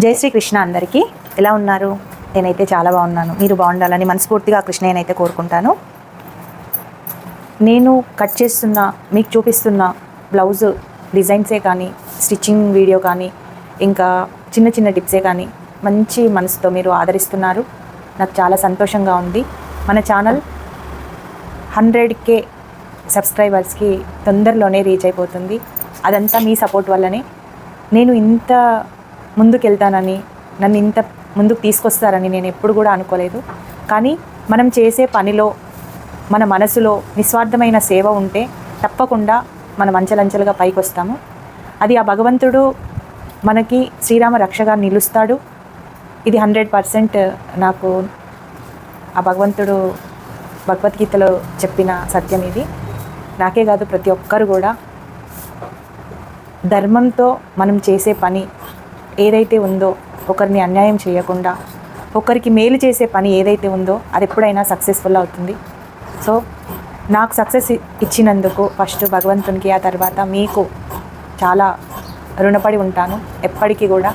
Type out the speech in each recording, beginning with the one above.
జై శ్రీ కృష్ణ. అందరికీ ఎలా ఉన్నారు? నేనైతే చాలా బాగున్నాను. మీరు బాగుండాలని మనస్ఫూర్తిగా కృష్ణయ్యనైతే కోరుకుంటాను. నేను కట్ చేస్తున్న మీకు చూపిస్తున్న బ్లౌజ్ డిజైన్సే కానీ, స్టిచ్చింగ్ వీడియో కానీ, ఇంకా చిన్న చిన్న టిప్సే కానీ మంచి మనసుతో మీరు ఆదరిస్తున్నారు. నాకు చాలా సంతోషంగా ఉంది. మన ఛానల్ 100K సబ్స్క్రైబర్స్కి తొందరలోనే రీచ్ అయిపోతుంది. అదంతా మీ సపోర్ట్ వల్లనే. నేను ఇంత ముందుకెళ్తానని, నన్ను ఇంత ముందుకు తీసుకొస్తారని నేను ఎప్పుడు కూడా అనుకోలేదు. కానీ మనం చేసే పనిలో, మన మనసులో నిస్వార్థమైన సేవ ఉంటే తప్పకుండా మనం అంచెలంచెలుగా పైకి వస్తాము. అది ఆ భగవంతుడు మనకి శ్రీరామ రక్షగా నిలుస్తాడు. ఇది 100% నాకు ఆ భగవంతుడు భగవద్గీతలో చెప్పిన సత్యం. ఇది నాకే కాదు, ప్రతి ఒక్కరు కూడా ధర్మంతో మనం చేసే పని ఏదైతే ఉందో, ఒకరిని అన్యాయం చేయకుండా ఒకరికి మేలు చేసే పని ఏదైతే ఉందో అది ఎప్పుడైనా సక్సెస్ఫుల్ అవుతుంది. సో నాకు సక్సెస్ ఇచ్చినందుకు ఫస్ట్ భగవంతునికి, ఆ తర్వాత మీకు చాలా రుణపడి ఉంటాను ఎప్పటికీ కూడా.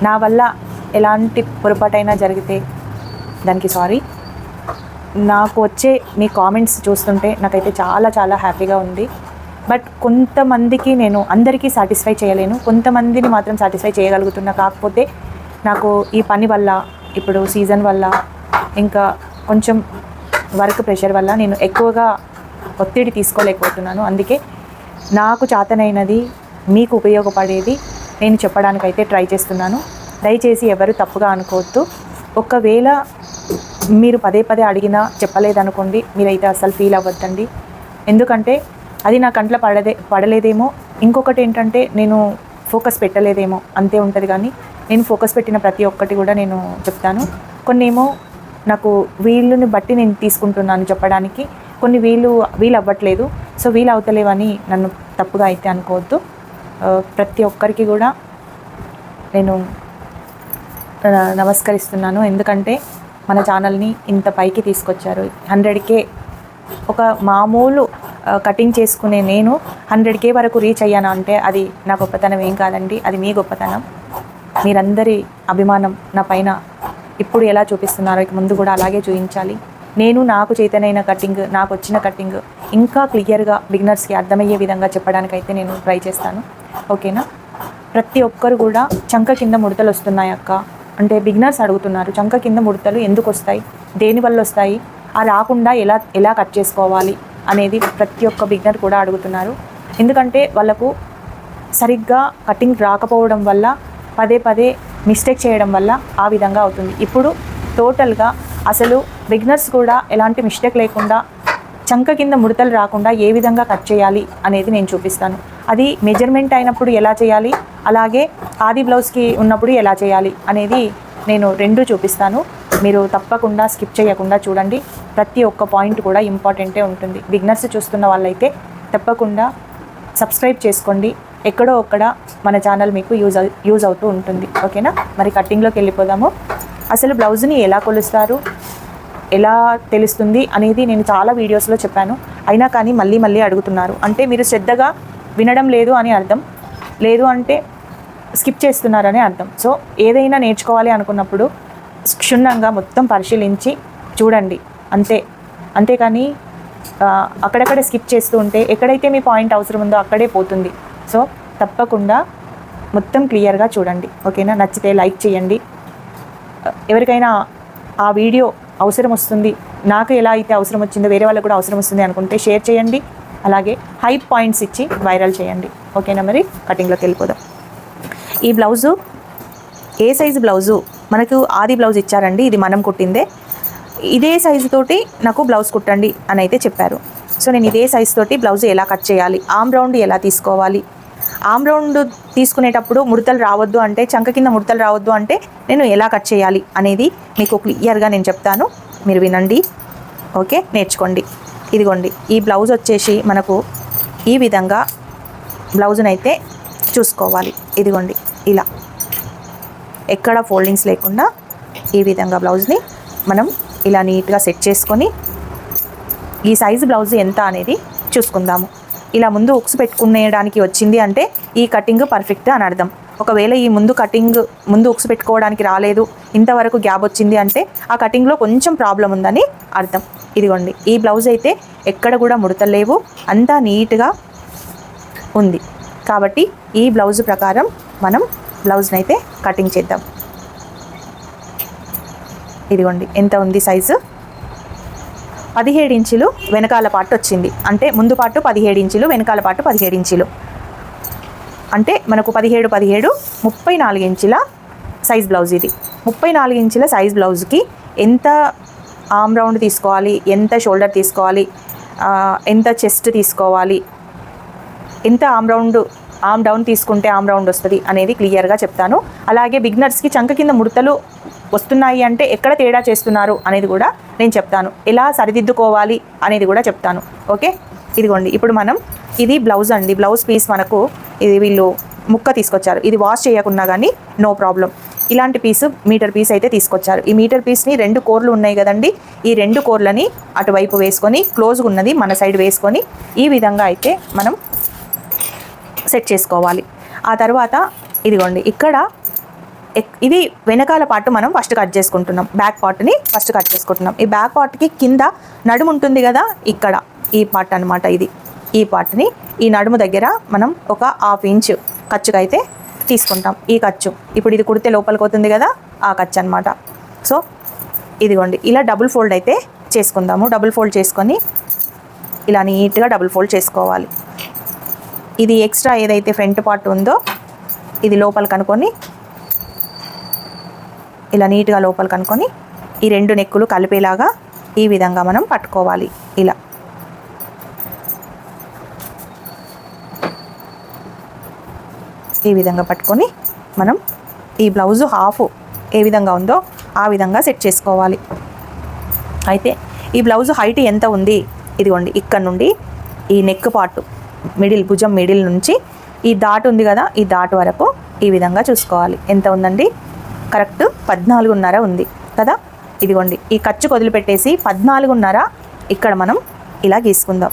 నా వల్ల ఎలాంటి పొరపాటైనా జరిగితే దానికి సారీ. నాకు వచ్చే మీ కామెంట్స్ చూస్తుంటే నాకైతే చాలా చాలా హ్యాపీగా ఉంది. బట్ కొంతమందికి నేను అందరికీ సాటిస్ఫై చేయలేను, కొంతమందిని మాత్రం సాటిస్ఫై చేయగలుగుతున్నా. కాకపోతే నాకు ఈ పని వల్ల, ఇప్పుడు సీజన్ వల్ల, ఇంకా కొంచెం వర్క్ ప్రెషర్ వల్ల నేను ఎక్కువగా ఒత్తిడి తీసుకోలేకపోతున్నాను. అందుకే నాకు చేతనైనది, మీకు ఉపయోగపడేది నేను చెప్పడానికైతే ట్రై చేస్తున్నాను. దయచేసి ఎవరు తప్పుగా అనుకోవద్దు. ఒకవేళ మీరు పదే పదే అడిగినా చెప్పలేదనుకోండి, మీరైతే అసలు ఫీల్ అవ్వద్దండి. ఎందుకంటే అది నా కంట్లో పడలేదేమో, ఇంకొకటి ఏంటంటే నేను ఫోకస్ పెట్టలేదేమో, అంతే ఉంటుంది. కానీ నేను ఫోకస్ పెట్టిన ప్రతి ఒక్కటి కూడా నేను చెప్తాను. కొన్ని ఏమో నాకు వీళ్ళని బట్టి నేను తీసుకుంటున్నాను చెప్పడానికి, కొన్ని వీలు అవ్వట్లేదు. సో వీలు అవుతలేవని నన్ను తప్పుగా అయితే అనుకోవద్దు. ప్రతి ఒక్కరికి కూడా నేను నమస్కరిస్తున్నాను. ఎందుకంటే మన ఛానల్ని ఇంత పైకి తీసుకొచ్చారు. 100K ఒక మామూలు కటింగ్ చేసుకునే నేను 100K వరకు రీచ్ అయ్యాను అంటే అది నా గొప్పతనం ఏం కాదండి, అది మీ గొప్పతనం. మీరందరి అభిమానం నా పైన ఇప్పుడు ఎలా చూపిస్తున్నారో ఇక ముందు కూడా అలాగే చూపించాలి. నేను నాకు చేతనైన కటింగ్, నాకు వచ్చిన కటింగ్ ఇంకా క్లియర్గా బిగినర్స్కి అర్థమయ్యే విధంగా చెప్పడానికైతే నేను ట్రై చేస్తాను. ఓకేనా? ప్రతి ఒక్కరు కూడా చంక కింద ముడతలు వస్తున్నాయి అక్క అంటే బిగినర్స్ అడుగుతున్నారు. చంక కింద ముడతలు ఎందుకు వస్తాయి, దేనివల్ల వస్తాయి, ఆ రాకుండా ఎలా కట్ చేసుకోవాలి అనేది ప్రతి ఒక్క బిగినర్ కూడా అడుగుతున్నారు. ఎందుకంటే వాళ్ళకు సరిగ్గా కటింగ్ రాకపోవడం వల్ల, పదే పదే మిస్టేక్ చేయడం వల్ల ఆ విధంగా అవుతుంది. ఇప్పుడు టోటల్గా అసలు బిగినర్స్ కూడా ఎలాంటి మిస్టేక్ లేకుండా, చంక కింద ముడతలు రాకుండా ఏ విధంగా కట్ చేయాలి అనేది నేను చూపిస్తాను. అది మెజర్మెంట్ అయినప్పుడు ఎలా చేయాలి, అలాగే ఆది బ్లౌజ్కి ఉన్నప్పుడు ఎలా చేయాలి అనేది నేను రెండు చూపిస్తాను. మీరు తప్పకుండా స్కిప్ చేయకుండా చూడండి. ప్రతి ఒక్క పాయింట్ కూడా ఇంపార్టెంటే ఉంటుంది. బిగినర్స్ చూస్తున్న వాళ్ళైతే తప్పకుండా సబ్స్క్రైబ్ చేసుకోండి. ఎక్కడో ఒక్కడ మన ఛానల్ మీకు యూజ్ అవుతూ ఉంటుంది. ఓకేనా? మరి కటింగ్లోకి వెళ్ళిపోదాము. అసలు బ్లౌజ్ని ఎలా కొలుస్తారు, ఎలా తెలుస్తుంది అనేది నేను చాలా వీడియోస్లో చెప్పాను. అయినా కానీ మళ్ళీ అడుగుతున్నారు. అంటే మీరు శ్రద్ధగా వినడం లేదు అని అర్థం, లేదు అంటే స్కిప్ చేస్తున్నారని అర్థం. సో ఏదైనా నేర్చుకోవాలి అనుకున్నప్పుడు క్షుణ్ణంగా మొత్తం పరిశీలించి చూడండి, అంతేకాని అక్కడక్కడ స్కిప్ చేస్తూ ఉంటే ఎక్కడైతే మీ పాయింట్ అవసరం ఉందో అక్కడే పోతుంది. సో తప్పకుండా మొత్తం క్లియర్గా చూడండి. ఓకేనా? నచ్చితే లైక్ చేయండి. ఎవరికైనా ఆ వీడియో అవసరం వస్తుంది, నాకు ఎలా అయితే అవసరం వచ్చిందో వేరే వాళ్ళకు కూడా అవసరం వస్తుంది అనుకుంటే షేర్ చేయండి. అలాగే హై పాయింట్స్ ఇచ్చి వైరల్ చేయండి. ఓకేనా? మరి కటింగ్లోకి వెళ్ళిపోదాం. ఈ బ్లౌజు ఏ సైజు బ్లౌజు మనకు ఆది బ్లౌజ్ ఇచ్చారండి. ఇది మనం కుట్టిందే. ఇదే సైజు తోటి నాకు బ్లౌజ్ కుట్టండి అని అయితే చెప్పారు. సో నేను ఇదే సైజు తోటి బ్లౌజ్ ఎలా కట్ చేయాలి, ఆమ్ రౌండ్ ఎలా తీసుకోవాలి, ఆమ్ రౌండ్ తీసుకునేటప్పుడు ముడతలు రావద్దు అంటే, చంక కింద ముడతలు రావద్దు అంటే నేను ఎలా కట్ చేయాలి అనేది మీకు క్లియర్గా నేను చెప్తాను. మీరు వినండి. ఓకే? నేర్చుకోండి. ఇదిగోండి, ఈ బ్లౌజ్ వచ్చేసి మనకు ఈ విధంగా బ్లౌజ్నైతే చూసుకోవాలి. ఇదిగోండి, ఇలా ఎక్కడ ఫోల్డింగ్స్ లేకుండా ఈ విధంగా బ్లౌజ్ని మనం ఇలా నీట్గా సెట్ చేసుకొని ఈ సైజు బ్లౌజ్ ఎంత అనేది చూసుకుందాము. ఇలా ముందు ఉక్స్ పెట్టుకునేయడానికి వచ్చింది అంటే ఈ కటింగ్ పర్ఫెక్ట్ అని అర్థం. ఒకవేళ ఈ ముందు ఉక్స్ పెట్టుకోవడానికి రాలేదు, ఇంతవరకు గ్యాప్ వచ్చింది అంటే ఆ కటింగ్లో కొంచెం ప్రాబ్లం ఉందని అర్థం. ఇదిగోండి, ఈ బ్లౌజ్ అయితే ఎక్కడ కూడా ముడతలు లేవు, అంతా నీట్గా ఉంది. కాబట్టి ఈ బ్లౌజ్ ప్రకారం మనం బ్లౌజ్ని అయితే కటింగ్ చేద్దాం. ఇదిగోండి ఎంత ఉంది సైజు, 17 ఇంచులు వెనకాల పార్ట్ వచ్చింది. అంటే ముందు పార్ట్ 17 ఇంచులు, వెనకాల పార్ట్ 17 ఇంచులు. అంటే మనకు 17, 34 ఇంచుల సైజ్ బ్లౌజ్ ఇది. 34 ఇంచుల సైజ్ బ్లౌజ్కి ఎంత ఆర్మ్ రౌండ్ తీసుకోవాలి, ఎంత షోల్డర్ తీసుకోవాలి, ఎంత చెస్ట్ తీసుకోవాలి, ఎంత ఆర్మ్ డౌన్ తీసుకుంటే ఆర్మ్ రౌండ్ వస్తుంది అనేది క్లియర్గా చెప్తాను. అలాగే బిగినర్స్కి చంక కింద ముడతలు వస్తున్నాయి అంటే ఎక్కడ తేడా చేస్తున్నారు అనేది కూడా నేను చెప్తాను. ఎలా సరిదిద్దుకోవాలి అనేది కూడా చెప్తాను. ఓకే, ఇదిగోండి ఇప్పుడు మనం ఇది బ్లౌజ్ అండి. బ్లౌజ్ పీస్ మనకు ఇది వీళ్ళు ముక్క తీసుకొచ్చారు. ఇది వాష్ చేయకున్నా కానీ నో ప్రాబ్లం. ఇలాంటి పీసు మీటర్ పీస్ అయితే తీసుకొచ్చారు. ఈ మీటర్ పీస్ని 2 కోర్లు ఉన్నాయి కదండి, ఈ 2 కోర్లని అటువైపు వేసుకొని క్లోజ్గా ఉన్నది మన సైడ్ వేసుకొని ఈ విధంగా అయితే మనం సెట్ చేసుకోవాలి. ఆ తర్వాత ఇదిగోండి ఇక్కడ ఇది వెనకాల పార్ట్ మనం ఫస్ట్ కట్ చేసుకుంటున్నాం. బ్యాక్ పార్ట్ని ఫస్ట్ కట్ చేసుకుంటున్నాం. ఈ బ్యాక్ పార్ట్కి కింద నడుము ఉంటుంది కదా, ఇక్కడ ఈ పార్ట్ అనమాట. ఇది ఈ పార్ట్ని ఈ నడుము దగ్గర మనం ఒక 1/2 ఇంచ్ ఖర్చుకైతే తీసుకుంటాం. ఈ ఖర్చు ఇప్పుడు ఇది కుడితే లోపలికి అవుతుంది కదా, ఆ ఖర్చు అనమాట. సో ఇదిగోండి ఇలా డబుల్ ఫోల్డ్ అయితే చేసుకుందాము. డబుల్ ఫోల్డ్ చేసుకొని ఇలా నీట్గా డబుల్ ఫోల్డ్ చేసుకోవాలి. ఇది ఎక్స్ట్రా ఏదైతే ఫ్రంట్ పార్ట్ ఉందో ఇది లోపల కనుక్కొని ఇలా నీట్గా లోపల కనుక్కొని ఈ 2 నెక్కులు కలిపేలాగా ఈ విధంగా మనం పట్టుకోవాలి. ఇలా ఈ విధంగా పట్టుకొని మనం ఈ బ్లౌజు హాఫ్ ఏ విధంగా ఉందో ఆ విధంగా సెట్ చేసుకోవాలి. అయితే ఈ బ్లౌజు హైట్ ఎంత ఉంది, ఇదిగోండి ఇక్కడ నుండి ఈ నెక్ పార్ట్ భుజం మిడిల్ నుంచి ఈ డాట్ ఉంది కదా, ఈ డాట్ వరకు ఈ విధంగా చూసుకోవాలి. ఎంత ఉందండి, కరెక్ట్ 14.5 ఉంది కదా. ఇదిగోండి ఈ ఖర్చు వదిలిపెట్టేసి 14.5 ఇక్కడ మనం ఇలా గీసుకుందాం.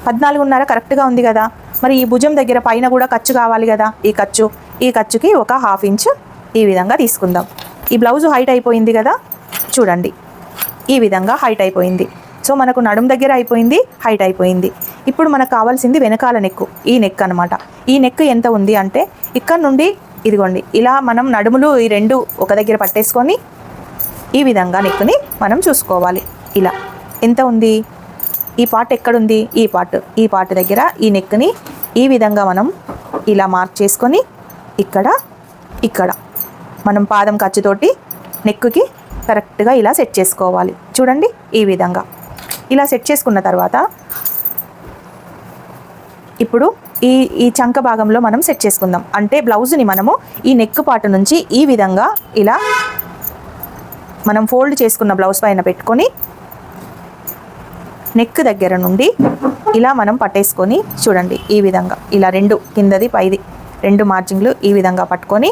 14.5 కరెక్ట్గా ఉంది కదా. మరి ఈ భుజం దగ్గర పైన కూడా ఖర్చు కావాలి కదా, ఈ ఖర్చుకి ఒక 1/2 ఇంచ్ ఈ విధంగా తీసుకుందాం. ఈ బ్లౌజు హైట్ అయిపోయింది కదా, చూడండి ఈ విధంగా హైట్ అయిపోయింది. సో మనకు నడుము దగ్గర అయిపోయింది, హైట్ అయిపోయింది. ఇప్పుడు మనకు కావాల్సింది వెనకాల నెక్కు, ఈ నెక్ అనమాట. ఈ నెక్ ఎంత ఉంది అంటే ఇక్కడ నుండి ఇదిగోండి ఇలా మనం నడుములు ఈ 2 ఒక దగ్గర పట్టేసుకొని ఈ విధంగా నెక్కుని మనం చూసుకోవాలి. ఇలా ఎంత ఉంది, ఈ పార్ట్ ఎక్కడుంది, ఈ పార్ట్ దగ్గర ఈ నెక్ని ఈ విధంగా మనం ఇలా మార్క్ చేసుకొని ఇక్కడ మనం పాదం ఖర్చుతోటి నెక్కుకి కరెక్ట్గా ఇలా సెట్ చేసుకోవాలి. చూడండి ఈ విధంగా ఇలా సెట్ చేసుకున్న తర్వాత ఇప్పుడు ఈ చంక భాగంలో మనం సెట్ చేసుకుందాం. అంటే బ్లౌజ్ని మనము ఈ నెక్ పార్ట్ నుంచి ఈ విధంగా ఇలా మనం ఫోల్డ్ చేసుకున్న బ్లౌజ్ పైన పెట్టుకొని నెక్ దగ్గర నుండి ఇలా మనం పట్టేసుకొని చూడండి ఈ విధంగా ఇలా 2 కిందది పైది 2 మార్జింగ్లు ఈ విధంగా పట్టుకొని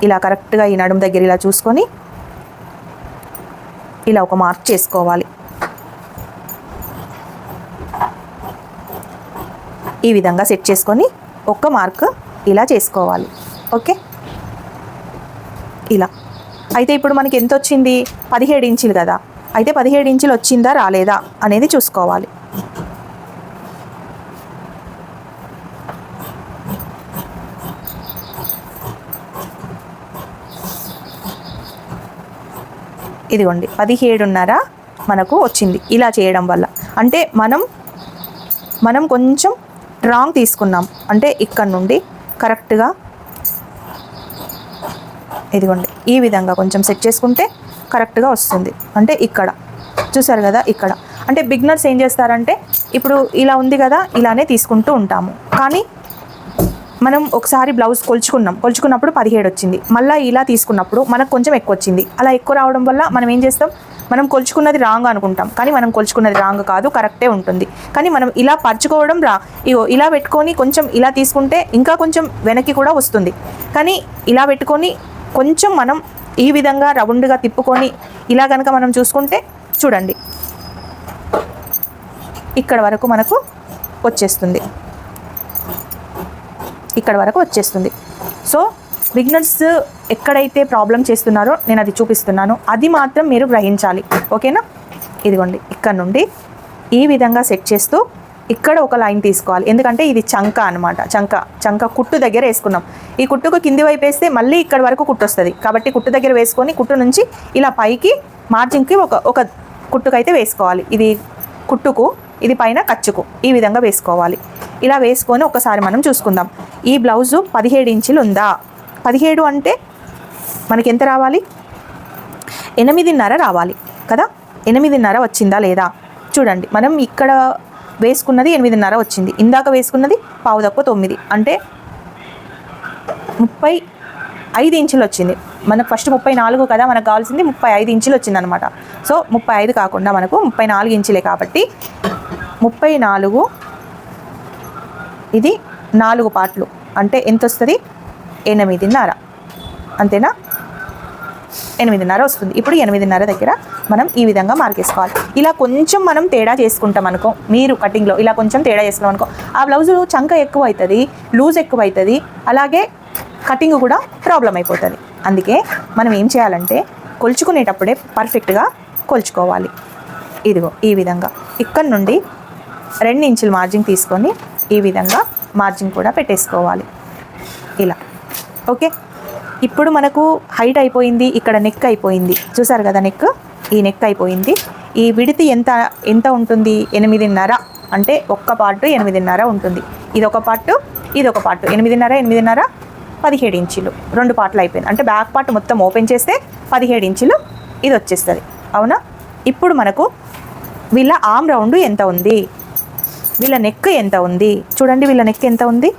ఇలా కరెక్ట్గా ఈ నడుము దగ్గర ఇలా చూసుకొని ఇలా ఒక మార్క్ చేసుకోవాలి. ఈ విధంగా సెట్ చేసుకొని ఒక్క మార్క్ ఇలా చేసుకోవాలి. ఓకే, ఇలా అయితే ఇప్పుడు మనకి ఎంత వచ్చింది, 17 ఇంచులు కదా. అయితే 17 ఇంచులు వచ్చిందా రాలేదా అనేది చూసుకోవాలి. ఇదిగోండి 17.5 మనకు వచ్చింది ఇలా చేయడం వల్ల. అంటే మనం కొంచెం రాంగ్ తీసుకున్నాం. అంటే ఇక్కడ నుండి కరెక్ట్గా ఇదిగోండి ఈ విధంగా కొంచెం సెట్ చేసుకుంటే కరెక్ట్గా వస్తుంది. అంటే ఇక్కడ చూసారు కదా, ఇక్కడ అంటే బిగినర్స్ ఏం చేస్తారంటే ఇప్పుడు ఇలా ఉంది కదా ఇలానే తీసుకుంటూ ఉంటాము. కానీ మనం ఒకసారి బ్లౌజ్ కొలుచుకున్నప్పుడు 17 వచ్చింది, మళ్ళీ ఇలా తీసుకున్నప్పుడు మనకు కొంచెం ఎక్కువ వచ్చింది. అలా ఎక్కువ రావడం వల్ల మనం ఏం చేస్తాం, మనం కొలుచుకున్నది రాంగ్ అనుకుంటాం. కానీ మనం కొలుచుకున్నది రాంగ్ కాదు, కరెక్టే ఉంటుంది. కానీ మనం ఇలా పరుచుకోవడం ఇలా పెట్టుకొని కొంచెం ఇలా తీసుకుంటే ఇంకా కొంచెం వెనక్కి కూడా వస్తుంది. కానీ ఇలా పెట్టుకొని కొంచెం మనం ఈ విధంగా రౌండ్గా తిప్పుకొని ఇలా కనుక మనం చూసుకుంటే చూడండి ఇక్కడ వరకు మనకు వచ్చేస్తుంది. సో బిగినర్స్ ఎక్కడైతే ప్రాబ్లం చేస్తున్నారో నేను అది చూపిస్తున్నాను, అది మాత్రం మీరు గ్రహించాలి. ఓకేనా? ఇదిగోండి, ఇక్కడ నుండి ఈ విధంగా సెట్ చేస్తూ ఇక్కడ ఒక లైన్ తీసుకోవాలి. ఎందుకంటే ఇది చంక అనమాట. చంక కుట్టు దగ్గర వేసుకున్నాం. ఈ కుట్టుకు కింది వైపు వేస్తే మళ్ళీ ఇక్కడ వరకు కుట్టు వస్తుంది. కాబట్టి కుట్టు దగ్గర వేసుకొని కుట్టు నుంచి ఇలా పైకి మార్జిన్కి ఒక కుట్టుకైతే వేసుకోవాలి. ఇది కుట్టుకు, ఇది పైన ఖర్చుకు ఈ విధంగా వేసుకోవాలి. ఇలా వేసుకొని ఒకసారి మనం చూసుకుందాం. ఈ బ్లౌజు 17 ఇంచులు ఉందా? 17 అంటే మనకి ఎంత రావాలి? 8.5 రావాలి కదా. 8.5 వచ్చిందా లేదా చూడండి. మనం ఇక్కడ వేసుకున్నది 8.5 వచ్చింది. ఇందాక వేసుకున్నది 8:15 అంటే 35 ఇంచులు వచ్చింది. మనకు ఫస్ట్ 34 కదా, మనకు కావాల్సింది 35 ఇంచులు వచ్చిందనమాట. సో 35 కాకుండా మనకు 34 ఇంచులే కాబట్టి 34, ఇది 4 పార్ట్లు అంటే ఎంత వస్తుంది? 8.5. అంతేనా? 8.5 వస్తుంది. ఇప్పుడు 8.5 దగ్గర మనం ఈ విధంగా మార్కేసుకోవాలి. ఇలా కొంచెం మనం తేడా చేసుకుంటాం అనుకో, మీరు కటింగ్లో ఇలా కొంచెం తేడా చేసుకున్నాం అనుకో, ఆ బ్లౌజు చంక ఎక్కువ అవుతుంది, లూజ్ ఎక్కువ అవుతుంది, అలాగే కటింగ్ కూడా ప్రాబ్లం అయిపోతుంది. అందుకే మనం ఏం చేయాలంటే కొలుచుకునేటప్పుడే పర్ఫెక్ట్గా కొలుచుకోవాలి. ఇదిగో ఈ విధంగా ఇక్కడ నుండి 2 ఇంచులు మార్జిన్ తీసుకొని ఈ విధంగా మార్జిన్ కూడా పెట్టేసుకోవాలి ఇలా. ఓకే, ఇప్పుడు మనకు హైట్ అయిపోయింది, ఇక్కడ నెక్ అయిపోయింది. చూసారు కదా, ఈ నెక్ అయిపోయింది. ఈ విడితి ఎంత ఉంటుంది? 8.5 అంటే ఒక్క పార్ట్ 8.5 ఉంటుంది. ఇది ఒక పార్ట్, ఇది ఒక పార్ట్. 8.5 17 ఇంచులు 2 పార్ట్లు అయిపోయింది. అంటే బ్యాక్ పార్ట్ మొత్తం ఓపెన్ చేస్తే 17 ఇంచులు ఇది వచ్చేస్తుంది. అవునా? ఇప్పుడు మనకు వీళ్ళ ఆర్మ్ రౌండ్ ఎంత ఉంది, వీళ్ళ నెక్ ఎంత ఉంది చూడండి. వీళ్ళ నెక్ ఎంత ఉంది?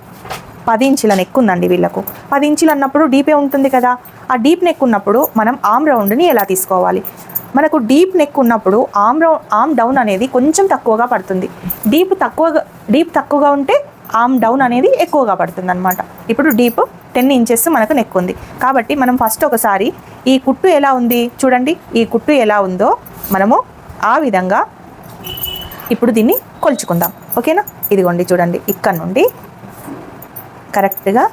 10 ఇంచుల నెక్ ఉందండి వీళ్ళకు. 10 ఇంచులు అన్నప్పుడు డీపే ఉంటుంది కదా. ఆ డీప్ నెక్ ఉన్నప్పుడు మనం ఆర్మ్ రౌండ్ని ఎలా తీసుకోవాలి? మనకు డీప్ నెక్ ఉన్నప్పుడు ఆర్మ్ డౌన్ అనేది కొంచెం తక్కువగా పడుతుంది. డీప్ తక్కువగా ఉంటే ఆర్మ్ డౌన్ అనేది ఎక్కువగా పడుతుంది అనమాట. ఇప్పుడు డీప్ 10 ఇంచెస్ మనకు నెక్ ఉంది కాబట్టి మనం ఫస్ట్ ఒకసారి ఈ కుట్టు ఎలా ఉంది చూడండి. ఈ కుట్టు ఎలా ఉందో మనము ఆ విధంగా ఇప్పుడు దీన్ని కొలుచుకుందాం. ఓకేనా? ఇదిగోండి చూడండి, ఇక్కడ నుండి కరెక్ట్గా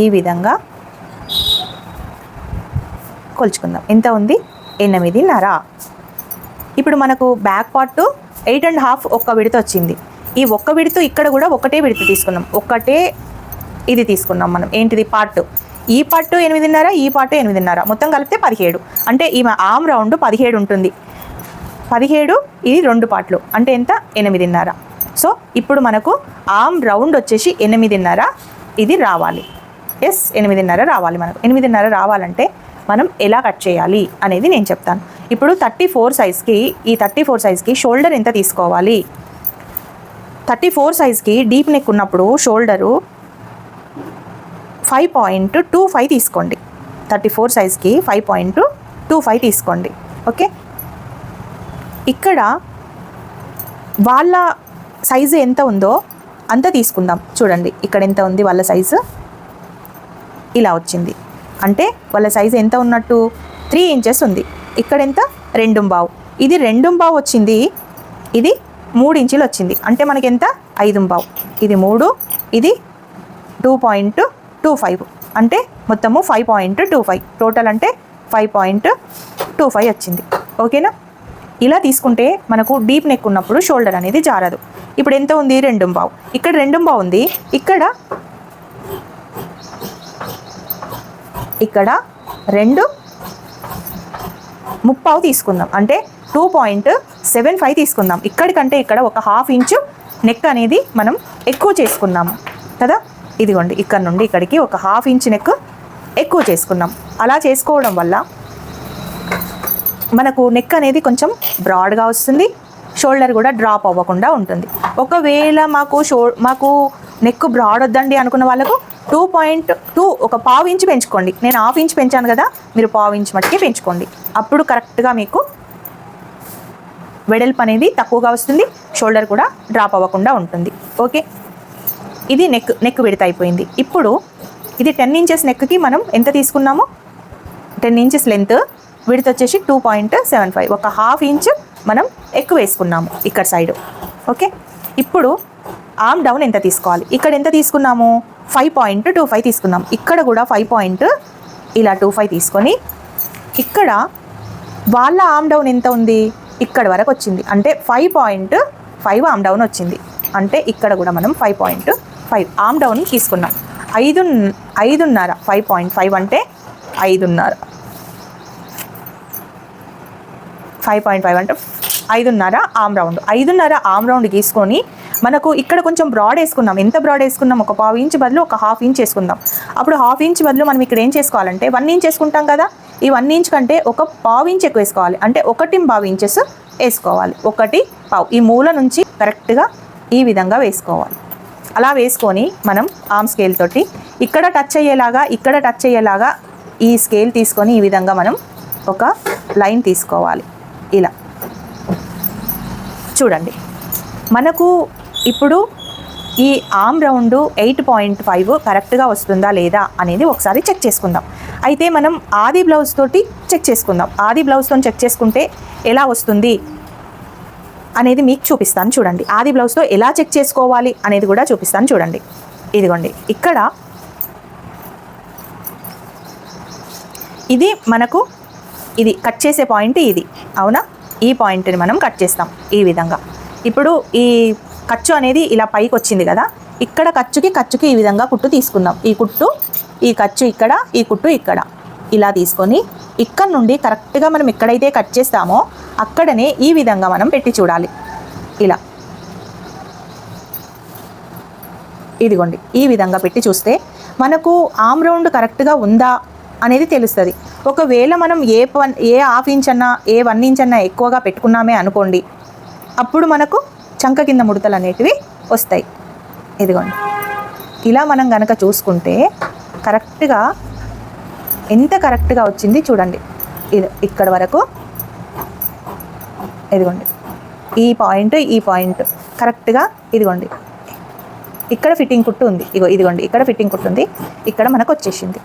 ఈ విధంగా కొలుచుకుందాం. ఎంత ఉంది? 8.5. ఇప్పుడు మనకు బ్యాక్ పార్ట్ 8.5 ఒక్క విడత వచ్చింది. ఈ ఒక్క విడత ఇక్కడ కూడా ఒకటే విడత తీసుకున్నాం, ఒకటే ఇది తీసుకున్నాం మనం. ఏంటిది? పార్ట్. ఈ పార్ట్ 8.5, ఈ పార్ట్ 8.5, మొత్తం కలిపితే 17. అంటే ఈ ఆర్మ్ రౌండ్ 17 ఉంటుంది. 17 ఇది 2 పార్ట్లు అంటే ఎంత? 8.5. సో ఇప్పుడు మనకు ఆర్మ్ రౌండ్ వచ్చేసి 8.5 ఇది రావాలి. 8.5 రావాలి మనకు. 8.5 రావాలంటే మనం ఎలా కట్ చేయాలి అనేది నేను చెప్తాను. ఇప్పుడు 34 సైజ్కి, ఈ 34 సైజ్కి షోల్డర్ ఎంత తీసుకోవాలి? 34 సైజ్కి డీప్ నెక్ ఉన్నప్పుడు షోల్డరు 5.25 తీసుకోండి. 34 సైజ్కి 5.25 తీసుకోండి. ఓకే, ఇక్కడ వాళ్ళ సైజు ఎంత ఉందో అంత తీసుకుందాం. చూడండి ఇక్కడ ఎంత ఉంది వాళ్ళ సైజు, ఇలా వచ్చింది. అంటే వాళ్ళ సైజు ఎంత ఉన్నట్టు? 3 ఇంచెస్ ఉంది. ఇక్కడ ఎంత? 2.5. ఇది 2.5 వచ్చింది, ఇది 3 ఇంచులు వచ్చింది. అంటే మనకి ఎంత? 5.5. ఇది 3, ఇది 2.25 అంటే మొత్తము 5.25. టోటల్ అంటే 5.25 వచ్చింది. ఓకేనా? ఇలా తీసుకుంటే మనకు డీప్ నెక్ ఉన్నప్పుడు షోల్డర్ అనేది జారదు. ఇప్పుడు ఎంత ఉంది? 2.5. ఇక్కడ 2.5 ఉంది, ఇక్కడ 2.35 తీసుకుందాం. అంటే 2.75 తీసుకుందాం. ఇక్కడికంటే ఇక్కడ ఒక 1/2 ఇంచు నెక్ అనేది మనం ఎక్కువ చేసుకున్నాము కదా. ఇదిగోండి, ఇక్కడ నుండి ఇక్కడికి ఒక 1/2 ఇంచు నెక్ ఎక్కువ చేసుకున్నాం. అలా చేసుకోవడం వల్ల మనకు నెక్ అనేది కొంచెం బ్రాడ్గా వస్తుంది, షోల్డర్ కూడా డ్రాప్ అవ్వకుండా ఉంటుంది. ఒకవేళ మాకు నెక్ బ్రాడ్ వద్దండి అనుకున్న వాళ్ళకు 2.2 ఒక 1/2 ఇంచు పెంచుకోండి. నేను 1/2 ఇంచు పెంచాను కదా, మీరు 1/2 ఇంచు మట్టుకే పెంచుకోండి. అప్పుడు కరెక్ట్గా మీకు వెడల్పు అనేది తక్కువగా వస్తుంది, షోల్డర్ కూడా డ్రాప్ అవ్వకుండా ఉంటుంది. ఓకే, ఇది నెక్ విడత అయిపోయింది. ఇప్పుడు ఇది 10 ఇంచెస్ నెక్కి మనం ఎంత తీసుకున్నాము? 10 ఇంచెస్ లెంత్, విడత వచ్చేసి 2.75. ఒక 1/2 ఇంచు మనం ఎక్కువ వేసుకున్నాము ఇక్కడ సైడ్. ఓకే, ఇప్పుడు ఆర్మ్ డౌన్ ఎంత తీసుకోవాలి. ఇక్కడ ఎంత తీసుకున్నాము, 5.25 తీసుకున్నాం. ఇక్కడ కూడా 5.25 తీసుకొని ఇక్కడ వాళ్ళ ఆర్మ్ డౌన్ ఎంత ఉంది, ఇక్కడ వరకు వచ్చింది. అంటే 5.5 ఆర్మ్ డౌన్ వచ్చింది. అంటే ఇక్కడ కూడా మనం 5.5 ఆర్మ్ డౌన్ తీసుకున్నాం. 5.5 5.5 అంటే 5.5 5.5 అంటే 5.5 ఆర్మ్ రౌండ్. 5.5 ఆర్మ్ రౌండ్ తీసుకొని మనకు ఇక్కడ కొంచెం బ్రాడ్ వేసుకున్నాం. ఎంత బ్రాడ్ వేసుకున్నాం, ఒక 1/2 ఇంచ్ బదులు ఒక 1/2 ఇంచ్ వేసుకుందాం. అప్పుడు 1/2 ఇంచ్ బదులు మనం ఇక్కడ ఏం చేసుకోవాలంటే 1 ఇంచ్ వేసుకుంటాం కదా, ఈ 1 ఇంచ్ కంటే ఒక 1/2 ఇంచ్ ఎక్కువ వేసుకోవాలి. అంటే 1.25 ఇంచెస్ వేసుకోవాలి. 1.25 ఈ మూల నుంచి కరెక్ట్గా ఈ విధంగా వేసుకోవాలి. అలా వేసుకొని మనం ఆర్మ్ స్కేల్ తోటి ఇక్కడ టచ్ అయ్యేలాగా ఈ స్కేల్ తీసుకొని ఈ విధంగా మనం ఒక లైన్ తీసుకోవాలి. ఇలా చూడండి, మనకు ఇప్పుడు ఈ ఆర్మ్ రౌండ్ 8.5 కరెక్ట్గా వస్తుందా లేదా అనేది ఒకసారి చెక్ చేసుకుందాం. అయితే మనం ఆది బ్లౌజ్ తోటి చెక్ చేసుకుందాం. ఆది బ్లౌజ్తో చెక్ చేసుకుంటే ఎలా వస్తుంది అనేది మీకు చూపిస్తాను చూడండి. ఆది బ్లౌజ్తో ఎలా చెక్ చేసుకోవాలి అనేది కూడా చూపిస్తాను చూడండి. ఇదిగోండి, ఇక్కడ ఇది మనకు ఇది కట్ చేసే పాయింట్ ఇది, అవునా? ఈ పాయింట్ని మనం కట్ చేస్తాం ఈ విధంగా. ఇప్పుడు ఈ ఖర్చు అనేది ఇలా పైకి వచ్చింది కదా, ఇక్కడ ఖర్చుకి ఈ విధంగా కుట్టు తీసుకుందాం. ఈ ఖర్చు ఇక్కడ, ఈ కుట్టు ఇక్కడ, ఇలా తీసుకొని ఇక్కడ నుండి కరెక్ట్గా మనం ఎక్కడైతే కట్ చేస్తామో అక్కడనే ఈ విధంగా మనం పెట్టి చూడాలి. ఇలా ఇదిగోండి, ఈ విధంగా పెట్టి చూస్తే మనకు ఆర్మ్ రౌండ్ కరెక్ట్గా ఉందా అనేది తెలుస్తుంది. ఒకవేళ మనం ఏ 1/2 ఇంచ్ అన్నా ఏ 1 ఇంచ్ అన్నా ఎక్కువగా పెట్టుకున్నామే అనుకోండి, అప్పుడు మనకు చంక కింద ముడతలు అనేటివి వస్తాయి. ఇదిగోండి, ఇలా మనం కనుక చూసుకుంటే కరెక్ట్గా ఎంత కరెక్ట్గా వచ్చింది చూడండి. ఇది ఇక్కడ వరకు, ఇదిగోండి ఈ పాయింట్ కరెక్ట్గా, ఇదిగోండి ఇక్కడ ఫిట్టింగ్ కుట్టు ఉంది, ఇదిగోండి ఇక్కడ ఫిట్టింగ్ కుట్టు ఉంది, ఇక్కడ మనకు వచ్చేసింది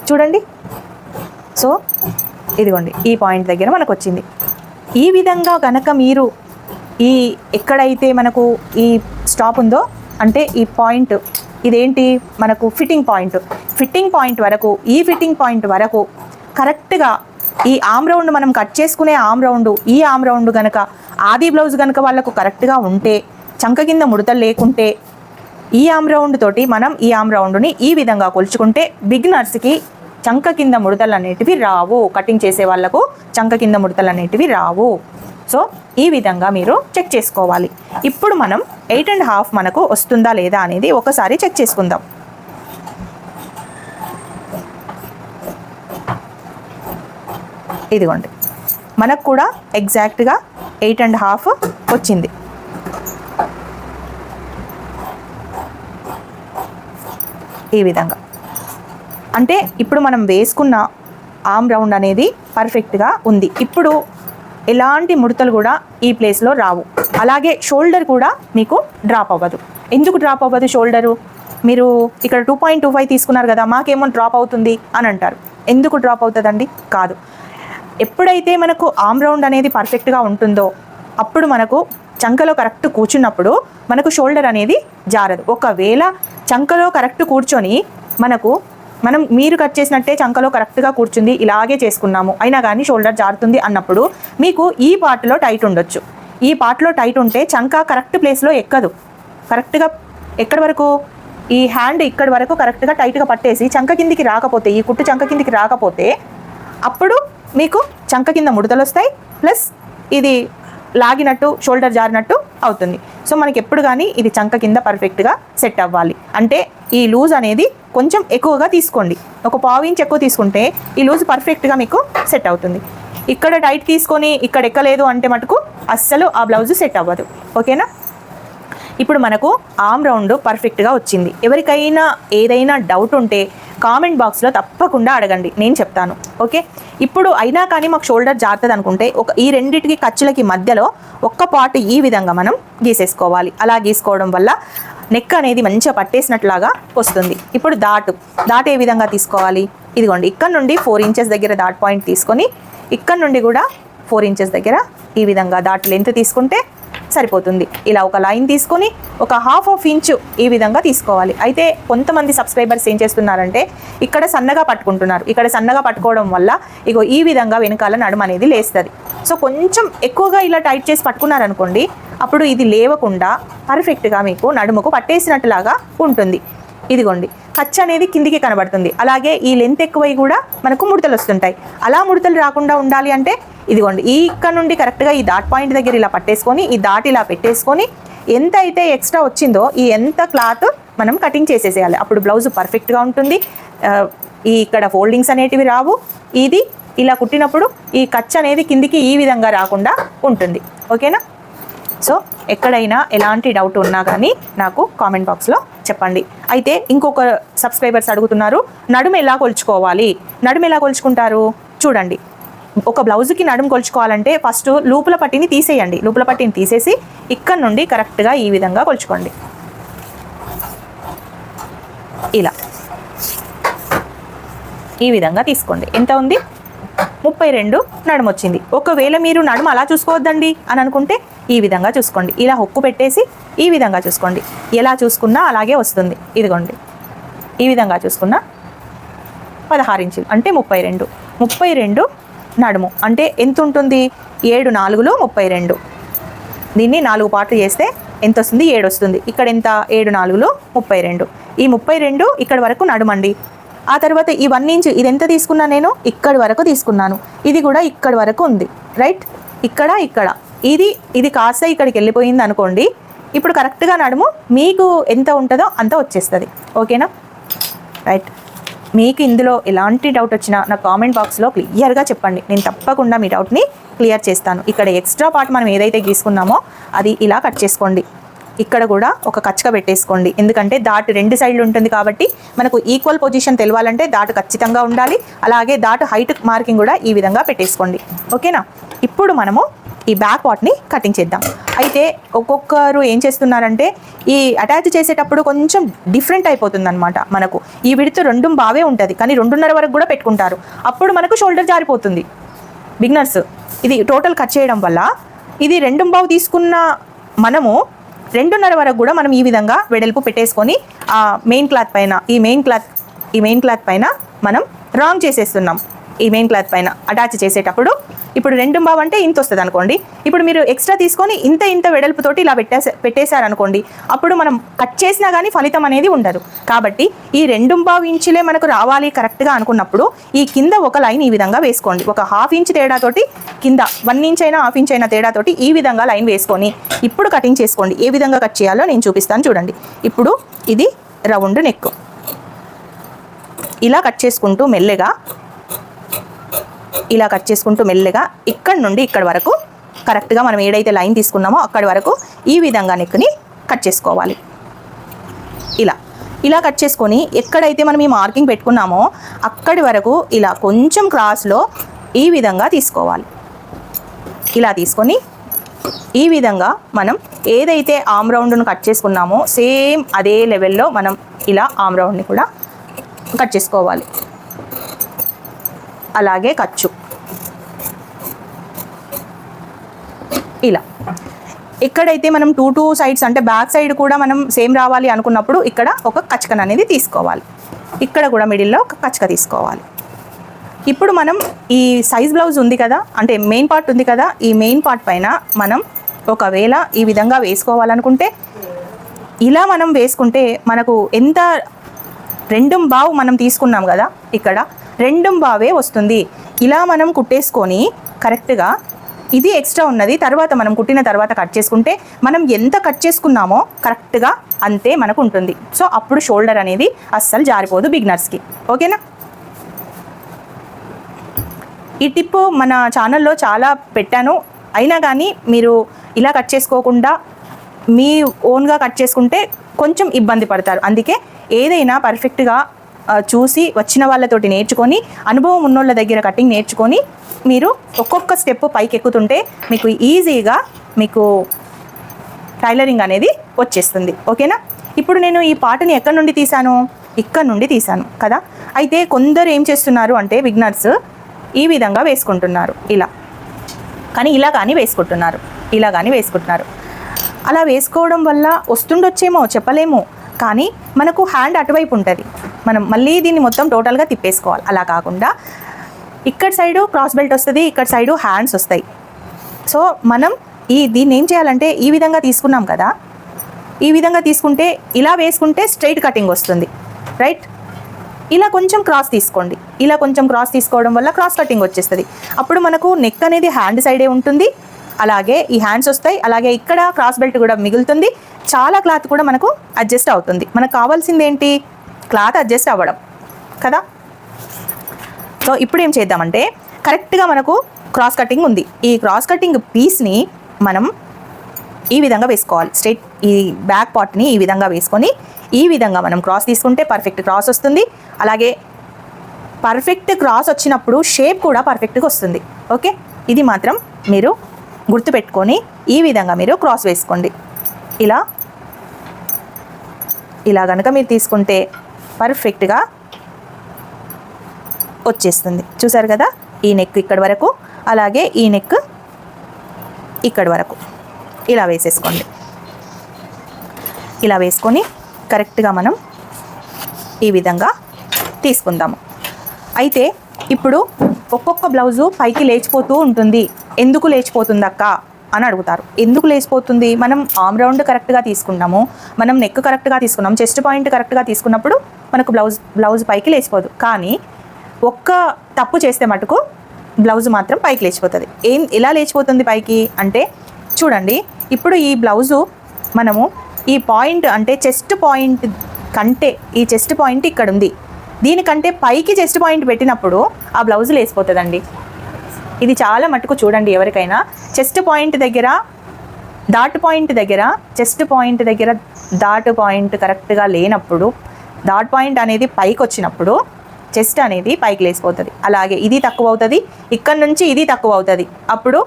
చూడండి. సో ఇదిగోండి ఈ పాయింట్ దగ్గర మనకు వచ్చింది. ఈ విధంగా కనుక మీరు ఈ ఎక్కడైతే మనకు ఈ స్టాప్ ఉందో, అంటే ఈ పాయింట్ ఇదేంటి మనకు ఫిట్టింగ్ పాయింట్ వరకు, ఈ ఫిట్టింగ్ పాయింట్ వరకు కరెక్ట్గా ఈ ఆర్మ్ రౌండ్ మనం కట్ చేసుకునే ఆర్మ్ రౌండ్, ఈ ఆర్మ్ రౌండ్ కనుక ఆది బ్లౌజ్ కనుక వాళ్ళకు కరెక్ట్గా ఉంటే, చంక కింద ముడతలు లేకుంటే, ఈ ఆర్మ్ రౌండ్ తోటి మనం ఈ ఆర్మ్ రౌండ్ని ఈ విధంగా కొలుచుకుంటే బిగినర్స్కి చంక కింద ముడతలు అనేటివి రావు. కటింగ్ చేసే వాళ్ళకు చంక కింద ముడతలు అనేటివి రావు. సో ఈ విధంగా మీరు చెక్ చేసుకోవాలి. ఇప్పుడు మనం 8.5 మనకు వస్తుందా లేదా అనేది ఒకసారి చెక్ చేసుకుందాం. ఇదిగోండి, మనకు కూడా ఎగ్జాక్ట్గా 8.5 వచ్చింది. ఈ విధంగా అంటే ఇప్పుడు మనం వేసుకున్న ఆర్మ్ రౌండ్ అనేది పర్ఫెక్ట్గా ఉంది. ఇప్పుడు ఎలాంటి ముడతలు కూడా ఈ ప్లేస్లో రావు. అలాగే షోల్డర్ కూడా మీకు డ్రాప్ అవ్వదు. ఎందుకు డ్రాప్ అవ్వదు షోల్డరు? మీరు ఇక్కడ 2.25 తీసుకున్నారు కదా, మాకేమో డ్రాప్ అవుతుంది అని అంటారు. ఎందుకు డ్రాప్ అవుతుందండి? కాదు, ఎప్పుడైతే మనకు ఆర్మ్ రౌండ్ అనేది పర్ఫెక్ట్గా ఉంటుందో అప్పుడు మనకు చంకలో కరెక్ట్ కూర్చున్నప్పుడు మనకు షోల్డర్ అనేది జారదు. ఒకవేళ చంకలో కరెక్ట్ కూర్చొని మనం మీరు కట్ చేసినట్టే చంకలో కరెక్ట్గా కూర్చుంది, ఇలాగే చేసుకున్నాము, అయినా కానీ షోల్డర్ జారుతుంది అన్నప్పుడు మీకు ఈ పార్ట్లో టైట్ ఉండొచ్చు. ఈ పార్ట్లో టైట్ ఉంటే చంక కరెక్ట్ ప్లేస్లో ఎక్కదు. కరెక్ట్గా ఎక్కడి వరకు, ఈ హ్యాండ్ ఇక్కడి వరకు కరెక్ట్గా టైట్గా పట్టేసి చంక కిందికి రాకపోతే, ఈ కుట్టు చంక కిందికి రాకపోతే అప్పుడు మీకు చంక కింద ముడతలు వస్తాయి, ప్లస్ ఇది లాగినట్టు షోల్డర్ జారినట్టు అవుతుంది. సో మనకి ఎప్పుడు కానీ ఇది చంక కింద పర్ఫెక్ట్గా సెట్ అవ్వాలి. అంటే ఈ లూజ్ అనేది కొంచెం ఎక్కువగా తీసుకోండి. ఒక 1/2 ఇంచ్ ఎక్కువ తీసుకుంటే ఈ లూజ్ పర్ఫెక్ట్గా మీకు సెట్ అవుతుంది. ఇక్కడ టైట్ తీసుకొని ఇక్కడ ఎక్కలేదు అంటే మటుకు అస్సలు ఆ బ్లౌజ్ సెట్ అవ్వదు. ఓకేనా? ఇప్పుడు మనకు ఆర్మ్ రౌండ్ పర్ఫెక్ట్గా వచ్చింది. ఎవరికైనా ఏదైనా డౌట్ ఉంటే కామెంట్ బాక్స్లో తప్పకుండా అడగండి, నేను చెప్తాను. ఓకే, ఇప్పుడు అయినా కానీ మాకు షోల్డర్ జారుతుంది అనుకుంటే ఈ రెండింటికి ఖర్చులకి మధ్యలో ఒక్క పార్ట్ ఈ విధంగా మనం గీసేసుకోవాలి. అలా గీసుకోవడం వల్ల నెక్ అనేది మంచిగా పట్టేసినట్లాగా వస్తుంది. ఇప్పుడు డాట్ ఏ విధంగా తీసుకోవాలి? ఇదిగోండి, ఇక్కడ నుండి 4 ఇంచెస్ దగ్గర డాట్ పాయింట్ తీసుకొని ఇక్కడ నుండి కూడా 4 ఇంచెస్ దగ్గర ఈ విధంగా డాట్ లెంత్ తీసుకుంటే సరిపోతుంది. ఇలా ఒక లైన్ తీసుకొని ఒక ½ ఇంచు ఈ విధంగా తీసుకోవాలి. అయితే కొంతమంది సబ్స్క్రైబర్స్ ఏం చేస్తున్నారంటే ఇక్కడ సన్నగా పట్టుకుంటున్నారు. ఇక్కడ సన్నగా పట్టుకోవడం వల్ల ఇగో ఈ విధంగా వెనకాల నడుము అనేది లేస్తుంది. సో కొంచెం ఎక్కువగా ఇలా టైట్ చేసి పట్టుకున్నారనుకోండి, అప్పుడు ఇది లేవకుండా పర్ఫెక్ట్గా మీకు నడుముకు పట్టేసినట్టులాగా ఉంటుంది. ఇదిగోండి ఖర్చు అనేది కిందికి కనబడుతుంది. అలాగే ఈ లెంత్ ఎక్కువై కూడా మనకు ముడతలు వస్తుంటాయి. అలా ముడతలు రాకుండా ఉండాలి అంటే ఇదిగోండి ఇక్కడ నుండి కరెక్ట్గా ఈ డాట్ పాయింట్ దగ్గర ఇలా పట్టేసుకొని ఈ డాట్ ఇలా పెట్టేసుకొని ఎంత అయితే ఎక్స్ట్రా వచ్చిందో ఈ ఎంత క్లాత్ మనం కటింగ్ చేసేసేయాలి. అప్పుడు బ్లౌజ్ పర్ఫెక్ట్గా ఉంటుంది. ఈ ఇక్కడ ఫోల్డింగ్స్ అనేటివి రావు. ఇది ఇలా కుట్టినప్పుడు ఈ ఖర్చు అనేది కిందికి ఈ విధంగా రాకుండా ఉంటుంది. ఓకేనా? సో ఎక్కడైనా ఎలాంటి డౌట్ ఉన్నా కానీ నాకు కామెంట్ బాక్స్లో చెప్పండి. అయితే ఇంకొక సబ్స్క్రైబర్స్ అడుగుతున్నారు, నడుము ఎలా కొలుచుకోవాలి? నడుము ఎలా కొలుచుకుంటారు చూడండి. ఒక బ్లౌజ్కి నడుము కొలుచుకోవాలంటే ఫస్ట్ లూపుల పట్టిని తీసేయండి. లూపుల పట్టిని తీసేసి ఇక్కడ నుండి కరెక్ట్గా ఈ విధంగా కొలుచుకోండి. ఇలా ఈ విధంగా తీసుకోండి. ఎంత ఉంది? 32 నడుము వచ్చింది. ఒకవేళ మీరు నడుము అలా చూసుకోవద్దండి అని అనుకుంటే ఈ విధంగా చూసుకోండి. ఇలా హొక్కు పెట్టేసి ఈ విధంగా చూసుకోండి. ఎలా చూసుకున్నా అలాగే వస్తుంది. ఇదిగోండి ఈ విధంగా చూసుకున్నా 16 ఇంచులు అంటే 32 నడుము అంటే ఎంత ఉంటుంది? 7 4 32. దీన్ని 4 పార్ట్లు చేస్తే ఎంత వస్తుంది? 7 వస్తుంది. ఇక్కడ ఎంత? 7 4 32. ఈ 32 ఇక్కడ వరకు నడుమండి. ఆ తర్వాత ఈ 1 ఇంచ్ ఇది ఎంత తీసుకున్నా నేను? ఇక్కడి వరకు తీసుకున్నాను. ఇది కూడా ఇక్కడి వరకు ఉంది. రైట్? ఇక్కడ ఇది కాస్త ఇక్కడికి వెళ్ళిపోయింది అనుకోండి. ఇప్పుడు కరెక్ట్గా నడుము మీకు ఎంత ఉంటుందో అంత వచ్చేస్తుంది. ఓకేనా? రైట్. మీకు ఇందులో ఎలాంటి డౌట్ వచ్చినా నా కామెంట్ బాక్స్లో క్లియర్గా చెప్పండి. నేను తప్పకుండా మీ డౌట్ని క్లియర్ చేస్తాను. ఇక్కడ ఎక్స్ట్రా పార్ట్ మనం ఏదైతే గీసుకున్నామో అది ఇలా కట్ చేసుకోండి. ఇక్కడ కూడా ఒక కచ్చక పెట్టేసుకోండి. ఎందుకంటే డాట్ 2 సైడ్లు ఉంటుంది కాబట్టి మనకు ఈక్వల్ పొజిషన్ తెలవాలంటే డాట్ ఖచ్చితంగా ఉండాలి. అలాగే డాట్ హైట్ మార్కింగ్ కూడా ఈ విధంగా పెట్టేసుకోండి. ఓకేనా? ఇప్పుడు మనము ఈ బ్యాక్ పార్ట్ని కటింగ్ చేద్దాం. అయితే ఒక్కొక్కరు ఏం చేస్తున్నారంటే ఈ అటాచ్ చేసేటప్పుడు కొంచెం డిఫరెంట్ అయిపోతుంది అనమాట. మనకు ఈ విడత 2 బావే ఉంటుంది కానీ 2.5 వరకు కూడా పెట్టుకుంటారు. అప్పుడు మనకు షోల్డర్ జారిపోతుంది. బిగినర్స్ ఇది టోటల్ కట్ చేయడం వల్ల ఇది 2 బావు తీసుకున్న మనము 2.5 వరకు కూడా మనం ఈ విధంగా వెడల్పు పెట్టేసుకొని ఆ మెయిన్ క్లాత్ పైన మనం రాంగ్ చేసేస్తున్నాం. ఈ మెయిన్ క్లాత్ పైన అటాచ్ చేసేటప్పుడు ఇప్పుడు 2 బావ్ అంటే ఇంత వస్తుంది అనుకోండి. ఇప్పుడు మీరు ఎక్స్ట్రా తీసుకొని ఇంత వెడల్పుతోటి ఇలా పెట్టేశారనుకోండి, అప్పుడు మనం కట్ చేసినా కానీ ఫలితం అనేది ఉండదు. కాబట్టి ఈ 2 బావ్ ఇంచులే మనకు రావాలి కరెక్ట్గా అనుకున్నప్పుడు ఈ కింద ఒక లైన్ ఈ విధంగా వేసుకోండి. ఒక ½ ఇంచ్ తేడాతోటి కింద 1 ఇంచ్ అయినా ½ ఇంచ్ అయినా తేడాతోటి ఈ విధంగా లైన్ వేసుకొని ఇప్పుడు కటింగ్ చేసుకోండి. ఏ విధంగా కట్ చేయాలో నేను చూపిస్తాను చూడండి. ఇప్పుడు ఇది రౌండ్ నెక్. ఇలా కట్ చేసుకుంటూ మెల్లగా ఇక్కడ నుండి ఇక్కడ వరకు కరెక్ట్గా మనం ఏదైతే లైన్ తీసుకున్నామో అక్కడి వరకు ఈ విధంగా నెక్ని కట్ చేసుకోవాలి. ఇలా కట్ చేసుకొని ఎక్కడైతే మనం ఈ మార్కింగ్ పెట్టుకున్నామో అక్కడి వరకు ఇలా కొంచెం క్రాస్లో ఈ విధంగా తీసుకోవాలి. ఇలా తీసుకొని ఈ విధంగా మనం ఏదైతే ఆమ్ రౌండ్ను కట్ చేసుకున్నామో సేమ్ అదే లెవెల్లో మనం ఇలా ఆమ్ రౌండ్ని కూడా కట్ చేసుకోవాలి. అలాగే ఖర్చు ఇలా ఎక్కడైతే మనం 2 సైడ్స్ అంటే బ్యాక్ సైడ్ కూడా మనం సేమ్ రావాలి అనుకున్నప్పుడు ఇక్కడ ఒక కచకన్ అనేది తీసుకోవాలి. ఇక్కడ కూడా మిడిల్లో ఒక కచక తీసుకోవాలి. ఇప్పుడు మనం ఈ సైజ్ బ్లౌజ్ ఉంది కదా, అంటే మెయిన్ పార్ట్ ఉంది కదా, ఈ మెయిన్ పార్ట్ పైన మనం ఒకవేళ ఈ విధంగా వేసుకోవాలనుకుంటే ఇలా మనం వేసుకుంటే మనకు ఎంత 2 బావు మనం తీసుకున్నాం కదా, ఇక్కడ 2 బావే వస్తుంది. ఇలా మనం కుట్టేసుకొని కరెక్ట్గా ఇది ఎక్స్ట్రా ఉన్నది తర్వాత మనం కుట్టిన తర్వాత కట్ చేసుకుంటే మనం ఎంత కట్ చేసుకున్నామో కరెక్ట్గా అంతే మనకు ఉంటుంది. సో అప్పుడు షోల్డర్ అనేది అస్సలు జారిపోదు బిగినర్స్కి. ఓకేనా? ఈ టిప్ మన ఛానల్లో చాలా పెట్టాను. అయినా కానీ మీరు ఇలా కట్ చేసుకోకుండా మీ ఓన్గా కట్ చేసుకుంటే కొంచెం ఇబ్బంది పడతారు. అందుకే ఏదైనా పర్ఫెక్ట్గా చూసి వచ్చిన వాళ్ళతోటి నేర్చుకొని అనుభవం ఉన్నోళ్ళ దగ్గర కటింగ్ నేర్చుకొని మీరు ఒక్కొక్క స్టెప్ పైకి ఎక్కుతుంటే మీకు ఈజీగా మీకు టైలరింగ్ అనేది వచ్చేస్తుంది. ఓకేనా? ఇప్పుడు నేను ఈ పార్ట్ని ఎక్కడి నుండి తీసాను? ఇక్కడ నుండి తీసాను కదా. అయితే కొందరు ఏం చేస్తున్నారు అంటే బిగినర్స్ ఈ విధంగా వేసుకుంటున్నారు ఇలా కానీ వేసుకుంటున్నారు. అలా వేసుకోవడం వల్ల వస్తుండొచ్చేమో చెప్పలేము, కానీ మనకు హ్యాండ్ అటువైపు ఉంటుంది. మనం మళ్ళీ దీన్ని మొత్తం టోటల్గా తిప్పేసుకోవాలి. అలా కాకుండా ఇక్కడ సైడు క్రాస్ బెల్ట్ వస్తుంది, ఇక్కడ సైడు హ్యాండ్స్ వస్తాయి. సో మనం దీన్ని ఏం చేయాలంటే ఈ విధంగా తీసుకున్నాం కదా, ఈ విధంగా తీసుకుంటే ఇలా వేసుకుంటే స్ట్రైట్ కటింగ్ వస్తుంది, రైట్. ఇలా కొంచెం క్రాస్ తీసుకోండి. ఇలా కొంచెం క్రాస్ తీసుకోవడం వల్ల క్రాస్ కటింగ్ వచ్చేస్తుంది. అప్పుడు మనకు నెక్ అనేది హ్యాండ్ సైడే ఉంటుంది, అలాగే ఈ హ్యాండ్స్ వస్తాయి, అలాగే ఇక్కడ క్రాస్ బెల్ట్ కూడా మిగులుతుంది. చాలా క్లాత్ కూడా మనకు అడ్జస్ట్ అవుతుంది. మనకు కావాల్సింది ఏంటి? క్లాత్ అడ్జస్ట్ అవ్వడం కదా. సో ఇప్పుడు ఏం చేద్దామంటే కరెక్ట్గా మనకు క్రాస్ కటింగ్ ఉంది. ఈ క్రాస్ కటింగ్ పీస్ని మనం ఈ విధంగా వేసుకోవాలి. స్ట్రైట్ ఈ బ్యాక్ పార్ట్ని ఈ విధంగా వేసుకొని ఈ విధంగా మనం క్రాస్ తీసుకుంటే పర్ఫెక్ట్ క్రాస్ వస్తుంది. అలాగే పర్ఫెక్ట్ క్రాస్ వచ్చినప్పుడు షేప్ కూడా పర్ఫెక్ట్గా వస్తుంది. ఓకే, ఇది మాత్రం మీరు గుర్తుపెట్టుకొని ఈ విధంగా మీరు క్రాస్ వేసుకోండి. ఇలా కనుక మీరు తీసుకుంటే పర్ఫెక్ట్గా వచ్చేస్తుంది. చూసారు కదా, ఈ నెక్ ఇక్కడి వరకు, అలాగే ఈ నెక్ ఇక్కడి వరకు ఇలా వేసేసుకోండి. ఇలా వేసుకొని కరెక్ట్గా మనం ఈ విధంగా తీసుకుందాము. అయితే ఇప్పుడు ఒక్కొక్క బ్లౌజు పైకి లేచిపోతూ ఉంటుంది. ఎందుకు లేచిపోతుంది అక్క అని అడుగుతారు. ఎందుకు లేచిపోతుంది? మనం ఆర్మ్ రౌండ్ కరెక్ట్గా తీసుకున్నాము, మనం నెక్ కరెక్ట్గా తీసుకున్నాము, చెస్ట్ పాయింట్ కరెక్ట్గా తీసుకున్నప్పుడు మనకు బ్లౌజ్ పైకి లేచిపోదు. కానీ ఒక్క తప్పు చేస్తే మటుకు బ్లౌజ్ మాత్రం పైకి లేచిపోతుంది. ఎలా లేచిపోతుంది పైకి అంటే చూడండి, ఇప్పుడు ఈ బ్లౌజు మనము ఈ పాయింట్ అంటే చెస్ట్ పాయింట్ కంటే ఈ చెస్ట్ పాయింట్ ఇక్కడ ఉంది, దీనికంటే పైకి చెస్ట్ పాయింట్ పెట్టినప్పుడు ఆ బ్లౌజ్ లేసిపోతుందండి. ఇది చాలా మటుకు చూడండి, ఎవరికైనా చెస్ట్ పాయింట్ దగ్గర డాట్ పాయింట్ దగ్గర చెస్ట్ పాయింట్ దగ్గర డాట్ పాయింట్ కరెక్ట్గా లేనప్పుడు, డాట్ పాయింట్ అనేది పైకి వచ్చినప్పుడు చెస్ట్ అనేది పైకి లేసిపోతుంది. అలాగే ఇది తక్కువ అవుతుంది, ఇక్కడ నుంచి ఇది తక్కువ అవుతుంది. అప్పుడు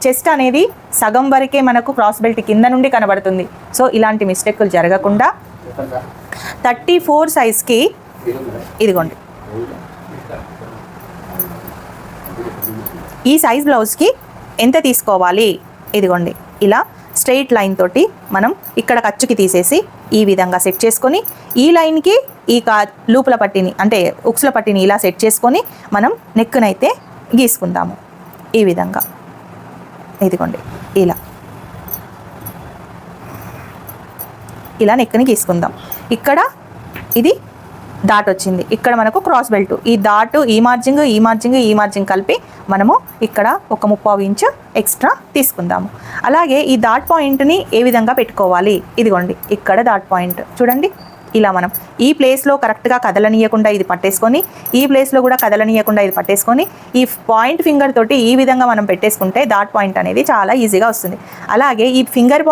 చెస్ట్ అనేది సగం వరకే మనకు క్రాస్ బెల్ట్ కింద నుండి కనబడుతుంది. సో ఇలాంటి మిస్టేక్లు జరగకుండా 34 సైజ్కి ఇదిగోండి, ఈ సైజ్ బ్లౌజ్కి ఎంత తీసుకోవాలి? ఇదిగోండి, ఇలా స్ట్రెయిట్ లైన్ తోటి మనం ఇక్కడ ఖర్చుకి తీసేసి ఈ విధంగా సెట్ చేసుకొని ఈ లైన్కి ఈ లూపుల పట్టిని అంటే ఉక్స్ల పట్టిని ఇలా సెట్ చేసుకొని మనం నెక్కునైతే గీసుకుందాము. ఈ విధంగా ఇదిగోండి, ఇలా నెక్ని గీసుకుందాం. ఇక్కడ ఇది డాట్ వచ్చింది, ఇక్కడ మనకు క్రాస్ బెల్ట్, ఈ డాట్ ఈ మార్జింగ్ కలిపి మనము ఇక్కడ ఒక 3/4 ఇంచు ఎక్స్ట్రా తీసుకుందాము. అలాగే ఈ డాట్ పాయింట్ని ఏ విధంగా పెట్టుకోవాలి? ఇదిగోండి, ఇక్కడ డాట్ పాయింట్ చూడండి, ఇలా మనం ఈ ప్లేస్లో కరెక్ట్గా కదలనీయకుండా ఇది పట్టేసుకొని, ఈ ప్లేస్లో కూడా కదలనీయకుండా ఇది పట్టేసుకొని, ఈ పాయింట్ ఫింగర్ తోటి ఈ విధంగా మనం పెట్టేసుకుంటే డాట్ పాయింట్ అనేది చాలా ఈజీగా వస్తుంది. అలాగే ఈ ఫింగర్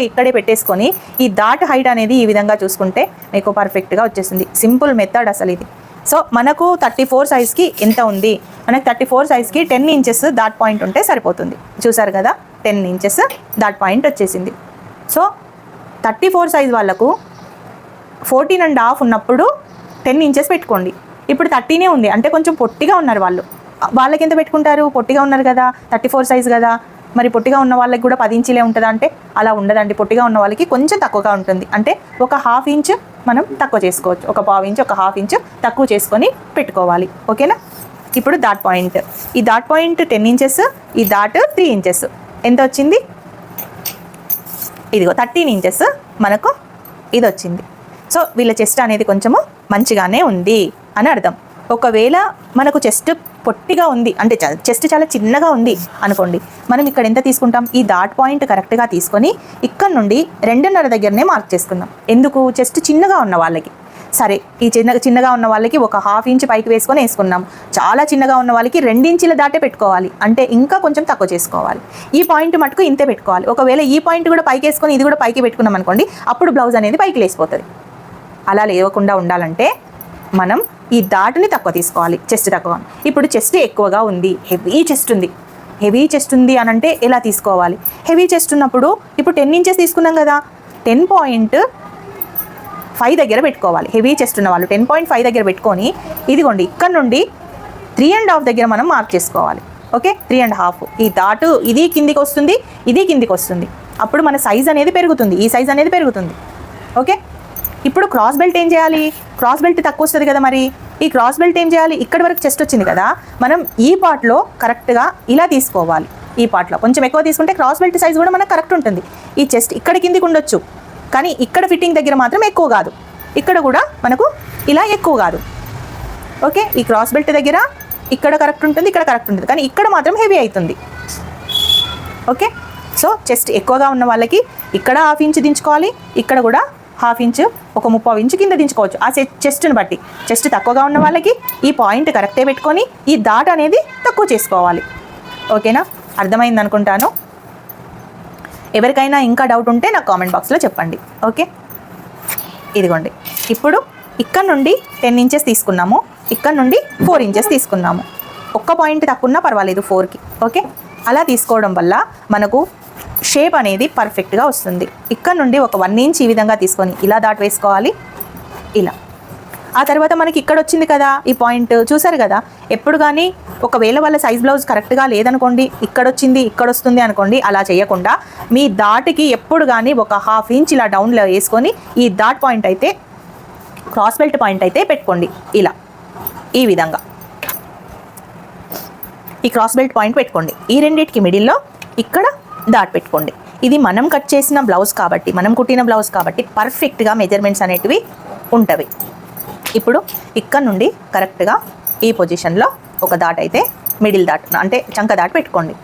ఇక్కడే పెట్టేసుకొని ఈ డాట్ హైట్ అనేది ఈ విధంగా చూసుకుంటే మీకు పర్ఫెక్ట్గా వచ్చేస్తుంది. సింపుల్ మెథడ్ అసలు ఇది. సో మనకు 34 సైజ్కి ఎంత ఉంది? మనకు 34 సైజ్కి 10 ఇంచెస్ డాట్ పాయింట్ ఉంటే సరిపోతుంది. చూసారు కదా, 10 ఇంచెస్ డాట్ పాయింట్ వచ్చేసింది. సో 34 సైజ్ వాళ్ళకు 14.5 ఉన్నప్పుడు 10 ఇంచెస్ పెట్టుకోండి. ఇప్పుడు 30 ఉంది అంటే కొంచెం పొట్టిగా ఉన్నారు వాళ్ళకి ఎంత పెట్టుకుంటారు? పొట్టిగా ఉన్నారు కదా, 34 సైజ్ కదా, మరి పొట్టిగా ఉన్న వాళ్ళకి కూడా 10 ఇంచులే ఉంటుందా అంటే అలా ఉండదండి. పొట్టిగా ఉన్న వాళ్ళకి కొంచెం తక్కువగా ఉంటుంది, అంటే ఒక 1/2 ఇంచ్ మనం తక్కువ చేసుకోవచ్చు, ఒక 1/4 ఇంచ్ 1/2 ఇంచ్ తక్కువ చేసుకొని పెట్టుకోవాలి. ఓకేనా? ఇప్పుడు డాట్ పాయింట్, ఈ డాట్ పాయింట్ 10 ఇంచెస్, ఈ డాట్ 3 ఇంచెస్ ఎంత వచ్చింది? ఇదిగో 13 ఇంచెస్ మనకు ఇది వచ్చింది. సో వీళ్ళ చెస్ట్ అనేది కొంచెము మంచిగానే ఉంది అని అర్థం. ఒకవేళ మనకు చెస్ట్ పొట్టిగా ఉంది అంటే చెస్ట్ చాలా చిన్నగా ఉంది అనుకోండి, మనం ఇక్కడ ఎంత తీసుకుంటాం? ఈ డాట్ పాయింట్ కరెక్ట్గా తీసుకొని ఇక్కడ నుండి 2.5 దగ్గరనే మార్క్ చేసుకుందాం. ఎందుకు? చెస్ట్ చిన్నగా ఉన్న వాళ్ళకి. సరే, ఈ చిన్నగా ఉన్న వాళ్ళకి ఒక 1/2 ఇంచ్ పైకి వేసుకున్నాం. చాలా చిన్నగా ఉన్న వాళ్ళకి 2 ఇంచుల దాటే పెట్టుకోవాలి, అంటే ఇంకా కొంచెం తక్కువ చేసుకోవాలి. ఈ పాయింట్ మటుకు ఇంతే పెట్టుకోవాలి. ఒకవేళ ఈ పాయింట్ కూడా పైకి వేసుకొని ఇది కూడా పైకి పెట్టుకున్నాం అనుకోండి, అప్పుడు బ్లౌజ్ అనేది పైకి లేసిపోతుంది. అలా లేవకుండా ఉండాలంటే మనం ఈ డాట్ని తక్కువ తీసుకోవాలి, చెస్ట్ తక్కువ. ఇప్పుడు చెస్ట్ ఎక్కువగా ఉంది, హెవీ చెస్ట్ ఉంది అని అంటే ఎలా తీసుకోవాలి? హెవీ చెస్ట్ ఉన్నప్పుడు ఇప్పుడు 10 ఇంచెస్ తీసుకున్నాం కదా, 10.5 దగ్గర పెట్టుకోవాలి. హెవీ చెస్ట్ ఉన్న వాళ్ళు 10.5 దగ్గర పెట్టుకొని ఇదిగోండి ఇక్కడ నుండి 3.5 దగ్గర మనం మార్క్ చేసుకోవాలి. ఓకే, 3.5. ఈ డాటు ఇది కిందికి వస్తుంది, ఇది కిందికి వస్తుంది. అప్పుడు మన సైజ్ అనేది పెరుగుతుంది, ఈ సైజ్ అనేది పెరుగుతుంది. ఓకే, ఇప్పుడు క్రాస్ బెల్ట్ ఏం చేయాలి? క్రాస్ బెల్ట్ తక్కువ వస్తుంది కదా, మరి ఈ క్రాస్ బెల్ట్ ఏం చేయాలి? ఇక్కడి వరకు చెస్ట్ వచ్చింది కదా, మనం ఈ పార్ట్లో కరెక్ట్గా ఇలా తీసుకోవాలి. ఈ పార్ట్లో కొంచెం ఎక్కువ తీసుకుంటే క్రాస్ బెల్ట్ సైజ్ కూడా మనకు కరెక్ట్ ఉంటుంది. ఈ చెస్ట్ ఇక్కడ కిందికి ఉండొచ్చు, కానీ ఇక్కడ ఫిట్టింగ్ దగ్గర మాత్రం ఎక్కువ కాదు, ఇక్కడ కూడా మనకు ఇలా ఎక్కువ కాదు. ఓకే, ఈ క్రాస్ బెల్ట్ దగ్గర ఇక్కడ కరెక్ట్ ఉంటుంది, ఇక్కడ కరెక్ట్ ఉంటుంది, కానీ ఇక్కడ మాత్రం హెవీ అవుతుంది. ఓకే, సో చెస్ట్ ఎక్కువగా ఉన్న వాళ్ళకి ఇక్కడ 1/2 ఇంచ్ దించుకోవాలి, ఇక్కడ కూడా 1/2 ఇంచ్, ఒక 3/4 ఇంచ్ కింద దించుకోవచ్చు ఆ చెస్ట్ని బట్టి. చెస్ట్ తక్కువగా ఉన్న వాళ్ళకి ఈ పాయింట్ కరెక్టే పెట్టుకొని ఈ డాట్ అనేది తక్కువ చేసుకోవాలి. ఓకేనా, అర్థమైంది అనుకుంటాను. ఎవరికైనా ఇంకా డౌట్ ఉంటే నాకు కామెంట్ బాక్స్లో చెప్పండి. ఓకే, ఇదిగోండి, ఇప్పుడు ఇక్కడ నుండి 10 ఇంచెస్ తీసుకున్నాము, ఇక్కడ నుండి 4 ఇంచెస్ తీసుకున్నాము. ఒక్క పాయింట్ తక్కువ ఉన్నా పర్వాలేదు 4కి. ఓకే, అలా తీసుకోవడం వల్ల మనకు షేప్ అనేది పర్ఫెక్ట్గా వస్తుంది. ఇక్కడ నుండి ఒక 1 ఇంచ్ ఈ విధంగా తీసుకొని ఇలా డాట్ వేసుకోవాలి, ఇలా. ఆ తర్వాత మనకి ఇక్కడ వచ్చింది కదా ఈ పాయింట్, చూసారు కదా. ఎప్పుడు కానీ ఒకవేళ వాళ్ళ సైజ్ బ్లౌజ్ కరెక్ట్గా లేదనుకోండి, ఇక్కడ వచ్చింది ఇక్కడ వస్తుంది అనుకోండి, అలా చేయకుండా మీ డాట్కి ఎప్పుడు కానీ ఒక 1/2 ఇంచ్ ఇలా డౌన్లో వేసుకొని ఈ డాట్ పాయింట్ అయితే, క్రాస్ బెల్ట్ పాయింట్ అయితే పెట్టుకోండి. ఇలా ఈ విధంగా ఈ క్రాస్ బెల్ట్ పాయింట్ పెట్టుకోండి. ఈ రెండింటికి మిడిల్లో ఇక్కడ డాట్ పెట్టుకోండి. ఇది మనం కట్ చేసిన బ్లౌజ్ కాబట్టి, మనం కుట్టిన బ్లౌజ్ కాబట్టి పర్ఫెక్ట్గా మెజర్మెంట్స్ అనేటివి ఉంటవి. ఇప్పుడు ఇక్కడ నుండి కరెక్ట్గా ఈ పొజిషన్లో ఒక డాట్ అయితే, మిడిల్ డాట్ అంటే చంక డాట్ పెట్టుకోండి.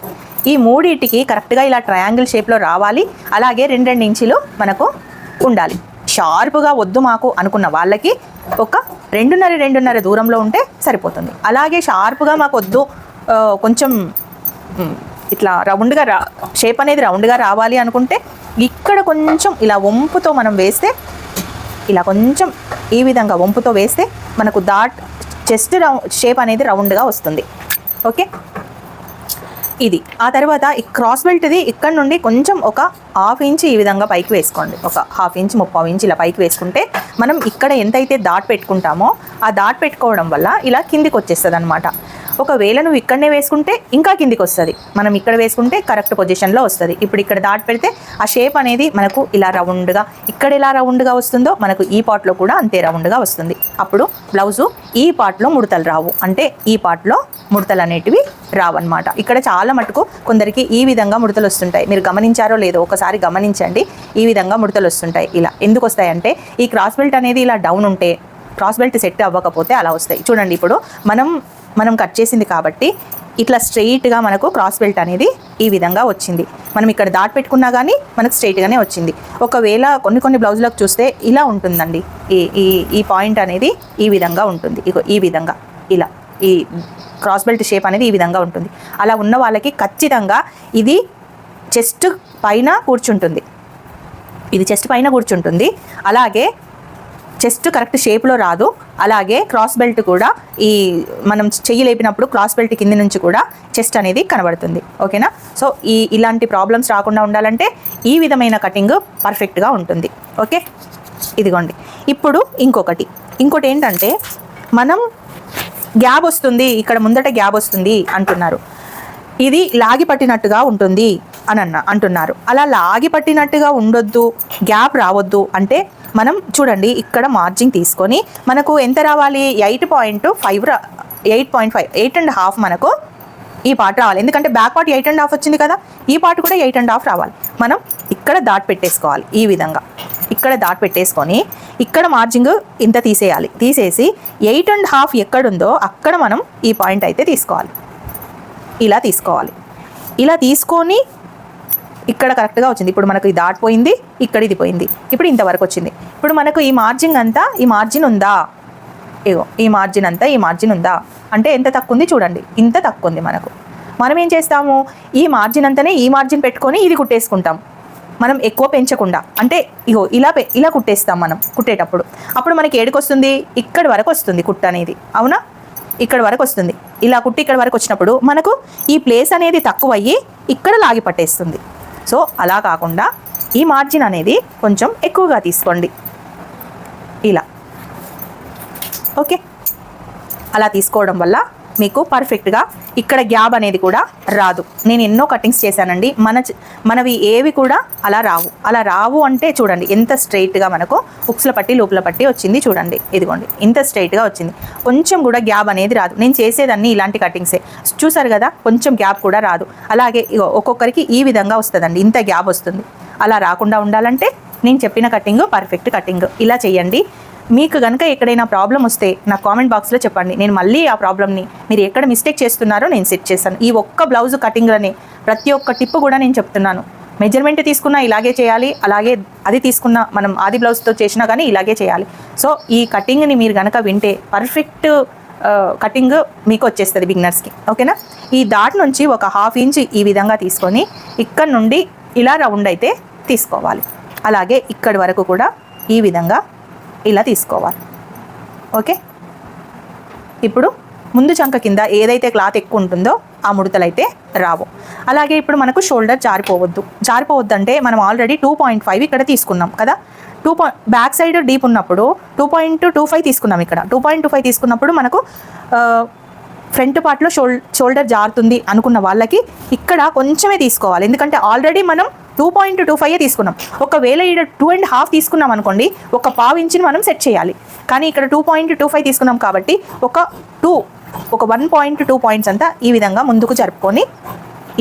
ఈ మూడింటికి కరెక్ట్గా ఇలా ట్రయాంగిల్ షేప్లో రావాలి. అలాగే 2 ఇంచులు మనకు ఉండాలి. షార్ప్గా వద్దు మాకు అనుకున్న వాళ్ళకి ఒక 2.5 దూరంలో ఉంటే సరిపోతుంది. అలాగే షార్ప్గా మాకు వద్దు, కొంచెం ఇట్లా రౌండ్గా షేప్ అనేది రౌండ్గా రావాలి అనుకుంటే ఇక్కడ కొంచెం ఇలా వంపుతో మనం వేస్తే, ఇలా కొంచెం ఈ విధంగా వంపుతో వేస్తే మనకు డాట్ చెస్ట్ షేప్ అనేది రౌండ్గా వస్తుంది. ఓకే, ఇది. ఆ తర్వాత ఈ క్రాస్ బెల్ట్ది ఇక్కడ నుండి కొంచెం ఒక 1/2 ఇంచ్ ఈ విధంగా పైకి వేసుకోండి. ఒక 1/2 ఇంచ్ 3/4 ఇంచ్ ఇలా పైకి వేసుకుంటే మనం ఇక్కడ ఎంతైతే డాట్ పెట్టుకుంటామో ఆ డాట్ పెట్టుకోవడం వల్ల ఇలా కిందికి వచ్చేస్తుంది అనమాట. ఒకవేళ నువ్వు ఇక్కడనే వేసుకుంటే ఇంకా కిందికి వస్తుంది, మనం ఇక్కడ వేసుకుంటే కరెక్ట్ పొజిషన్లో వస్తుంది. ఇప్పుడు ఇక్కడ డాట్ పెడితే ఆ షేప్ అనేది మనకు ఇలా రౌండ్గా, ఇక్కడ ఎలా రౌండ్గా వస్తుందో మనకు ఈ పార్ట్లో కూడా అంతే రౌండ్గా వస్తుంది. అప్పుడు బ్లౌజు ఈ పార్ట్లో ముడతలు రావు, అంటే ఈ పార్ట్లో ముడతలు అనేటివి రావన్నమాట. ఇక్కడ చాలా మటుకు కొందరికి ఈ విధంగా ముడతలు వస్తుంటాయి. మీరు గమనించారో లేదో ఒకసారి గమనించండి. ఈ విధంగా ముడతలు వస్తుంటాయి. ఇలా ఎందుకు వస్తాయంటే ఈ క్రాస్ బెల్ట్ అనేది ఇలా డౌన్ ఉంటే, క్రాస్ బెల్ట్ సెట్ అవ్వకపోతే అలా వస్తాయి. చూడండి, ఇప్పుడు మనం కట్ చేసింది కాబట్టి ఇట్లా స్ట్రెయిట్గా మనకు క్రాస్ బెల్ట్ అనేది ఈ విధంగా వచ్చింది. మనం ఇక్కడ డాట్ పెట్టుకున్నా కానీ మనకు స్ట్రెయిట్గానే వచ్చింది. ఒకవేళ కొన్ని బ్లౌజులకు చూస్తే ఇలా ఉంటుందండి, ఈ పాయింట్ అనేది ఈ విధంగా ఉంటుంది. ఈ విధంగా ఇలా ఈ క్రాస్ బెల్ట్ షేప్ అనేది ఈ విధంగా ఉంటుంది. అలా ఉన్న వాళ్ళకి ఖచ్చితంగా ఇది చెస్ట్ పైన కూర్చుంటుంది, ఇది చెస్ట్ పైన కూర్చుంటుంది. అలాగే చెస్ట్ కరెక్ట్ షేప్లో రాదు. అలాగే క్రాస్ బెల్ట్ కూడా ఈ మనం చెయ్యి లేపినప్పుడు క్రాస్ బెల్ట్ కింది నుంచి కూడా చెస్ట్ అనేది కనబడుతుంది. ఓకేనా, సో ఇలాంటి ప్రాబ్లమ్స్ రాకుండా ఉండాలంటే ఈ విధమైన కటింగ్ పర్ఫెక్ట్గా ఉంటుంది. ఓకే, ఇదిగోండి. ఇప్పుడు ఇంకోటి ఏంటంటే మనం గ్యాప్ వస్తుంది, ఇక్కడ ముందట గ్యాప్ వస్తుంది అంటున్నారు. ఇది లాగి పట్టినట్టుగా ఉంటుంది అని అంటున్నారు. అలా లాగి పట్టినట్టుగా ఉండొద్దు, గ్యాప్ రావద్దు అంటే మనం చూడండి, ఇక్కడ మార్జింగ్ తీసుకొని మనకు ఎంత రావాలి, 8.5 8.5 మనకు ఈ పార్ట్ రావాలి. ఎందుకంటే బ్యాక్ పార్ట్ 8.5 వచ్చింది కదా, ఈ పార్ట్ కూడా 8.5 రావాలి. మనం ఇక్కడ డాట్ పెట్టేసుకోవాలి. ఈ విధంగా ఇక్కడ డాట్ పెట్టేసుకొని ఇక్కడ మార్జింగ్ ఇంత తీసేయాలి. తీసేసి 8.5 ఎక్కడుందో అక్కడ మనం ఈ పాయింట్ అయితే తీసుకోవాలి. ఇలా తీసుకోవాలి. ఇలా తీసుకొని ఇక్కడ కరెక్ట్గా వచ్చింది. ఇప్పుడు మనకు ఇది దాటిపోయింది, ఇక్కడ ఇది పోయింది, ఇప్పుడు ఇంతవరకు వచ్చింది. ఇప్పుడు మనకు ఈ మార్జిన్ అంతా, ఈ మార్జిన్ ఉందా, ఇగో ఈ మార్జిన్ అంతా, ఈ మార్జిన్ ఉందా అంటే ఎంత తక్కువ ఉంది చూడండి, ఇంత తక్కువ ఉంది మనకు. మనం ఏం చేస్తాము, ఈ మార్జిన్ అంతానే ఈ మార్జిన్ పెట్టుకొని ఇది కుట్టేసుకుంటాం. మనం ఎక్కువ పెంచకుండా, అంటే ఇగో ఇలా కుట్టేస్తాం మనం కుట్టేటప్పుడు. అప్పుడు మనకి ఏడుకు వస్తుంది, ఇక్కడి వరకు వస్తుంది కుట్టు అనేది, అవునా, ఇక్కడ వరకు వస్తుంది. ఇలా కుట్టి ఇక్కడ వరకు వచ్చినప్పుడు మనకు ఈ ప్లేస్ అనేది తక్కువ అయ్యి ఇక్కడ లాగి పట్టేస్తుంది. సో అలా కాకుండా ఈ మార్జిన్ అనేది కొంచెం ఎక్కువగా తీసుకోండి ఇలా. ఓకే, అలా తీసుకోవడం వల్ల మీకు పర్ఫెక్ట్గా ఇక్కడ గ్యాప్ అనేది కూడా రాదు. నేను ఎన్నో కటింగ్స్ చేశానండి, మనవి ఏవి కూడా అలా రావు అంటే చూడండి ఎంత స్ట్రైట్గా మనకు ఉక్స్ల పట్టి లోపల పట్టి వచ్చింది. చూడండి ఇదిగోండి ఇంత స్ట్రైట్గా వచ్చింది, కొంచెం కూడా గ్యాప్ అనేది రాదు. నేను చేసేదన్నీ ఇలాంటి కటింగ్సే, చూసారు కదా, కొంచెం గ్యాప్ కూడా రాదు. అలాగే ఒక్కొక్కరికి ఈ విధంగా వస్తుందండి, ఇంత గ్యాప్ వస్తుంది. అలా రాకుండా ఉండాలంటే నేను చెప్పిన కటింగ్ పర్ఫెక్ట్ కటింగ్ ఇలా చేయండి. మీకు కనుక ఎక్కడైనా ప్రాబ్లం వస్తే నాకు కామెంట్ బాక్స్లో చెప్పండి, నేను మళ్ళీ ఆ ప్రాబ్లమ్ని మీరు ఎక్కడ మిస్టేక్ చేస్తున్నారో నేను సెట్ చేస్తాను. ఈ ఒక్క బ్లౌజ్ కటింగ్లోనే ప్రతి ఒక్క టిప్ కూడా నేను చెప్తున్నాను. మెజర్మెంట్ తీసుకున్నా ఇలాగే చేయాలి, అలాగే అది తీసుకున్న మనం ఆది బ్లౌజ్తో చేసినా కానీ ఇలాగే చేయాలి. సో ఈ కటింగ్ని మీరు కనుక వింటే పర్ఫెక్ట్ కటింగ్ మీకు వచ్చేస్తుంది బిగినర్స్కి. ఓకేనా? ఈ డాట్ నుంచి ఒక 1/2 ఇంచ్ ఈ విధంగా తీసుకొని ఇక్కడ నుండి ఇలా రౌండ్ అయితే తీసుకోవాలి. అలాగే ఇక్కడి వరకు కూడా ఈ విధంగా ఇలా తీసుకోవాలి. ఓకే, ఇప్పుడు ముందు చంక కింద ఏదైతే క్లాత్ ఎక్కువ ఉంటుందో ఆ ముడతలు అయితే రావు. అలాగే ఇప్పుడు మనకు షోల్డర్ జారిపోవద్దు అంటే మనం ఆల్రెడీ 2.5 ఇక్కడ తీసుకున్నాం కదా. బ్యాక్ సైడ్ డీప్ ఉన్నప్పుడు 2.25 తీసుకున్నాం. ఇక్కడ 2.25 తీసుకున్నప్పుడు మనకు ఫ్రంట్ పార్ట్లో షోల్డర్ జారుతుంది అనుకున్న వాళ్ళకి ఇక్కడ కొంచెమే తీసుకోవాలి, ఎందుకంటే ఆల్రెడీ మనం 2.25 తీసుకున్నాం. ఒకవేళ ఇక్కడ 2.5 తీసుకున్నాం అనుకోండి, ఒక 1/2 ఇంచుని మనం సెట్ చేయాలి. కానీ ఇక్కడ 2.25 తీసుకున్నాం కాబట్టి ఒక 1.2 పాయింట్స్ అంతా ఈ విధంగా ముందుకు జరుపుకొని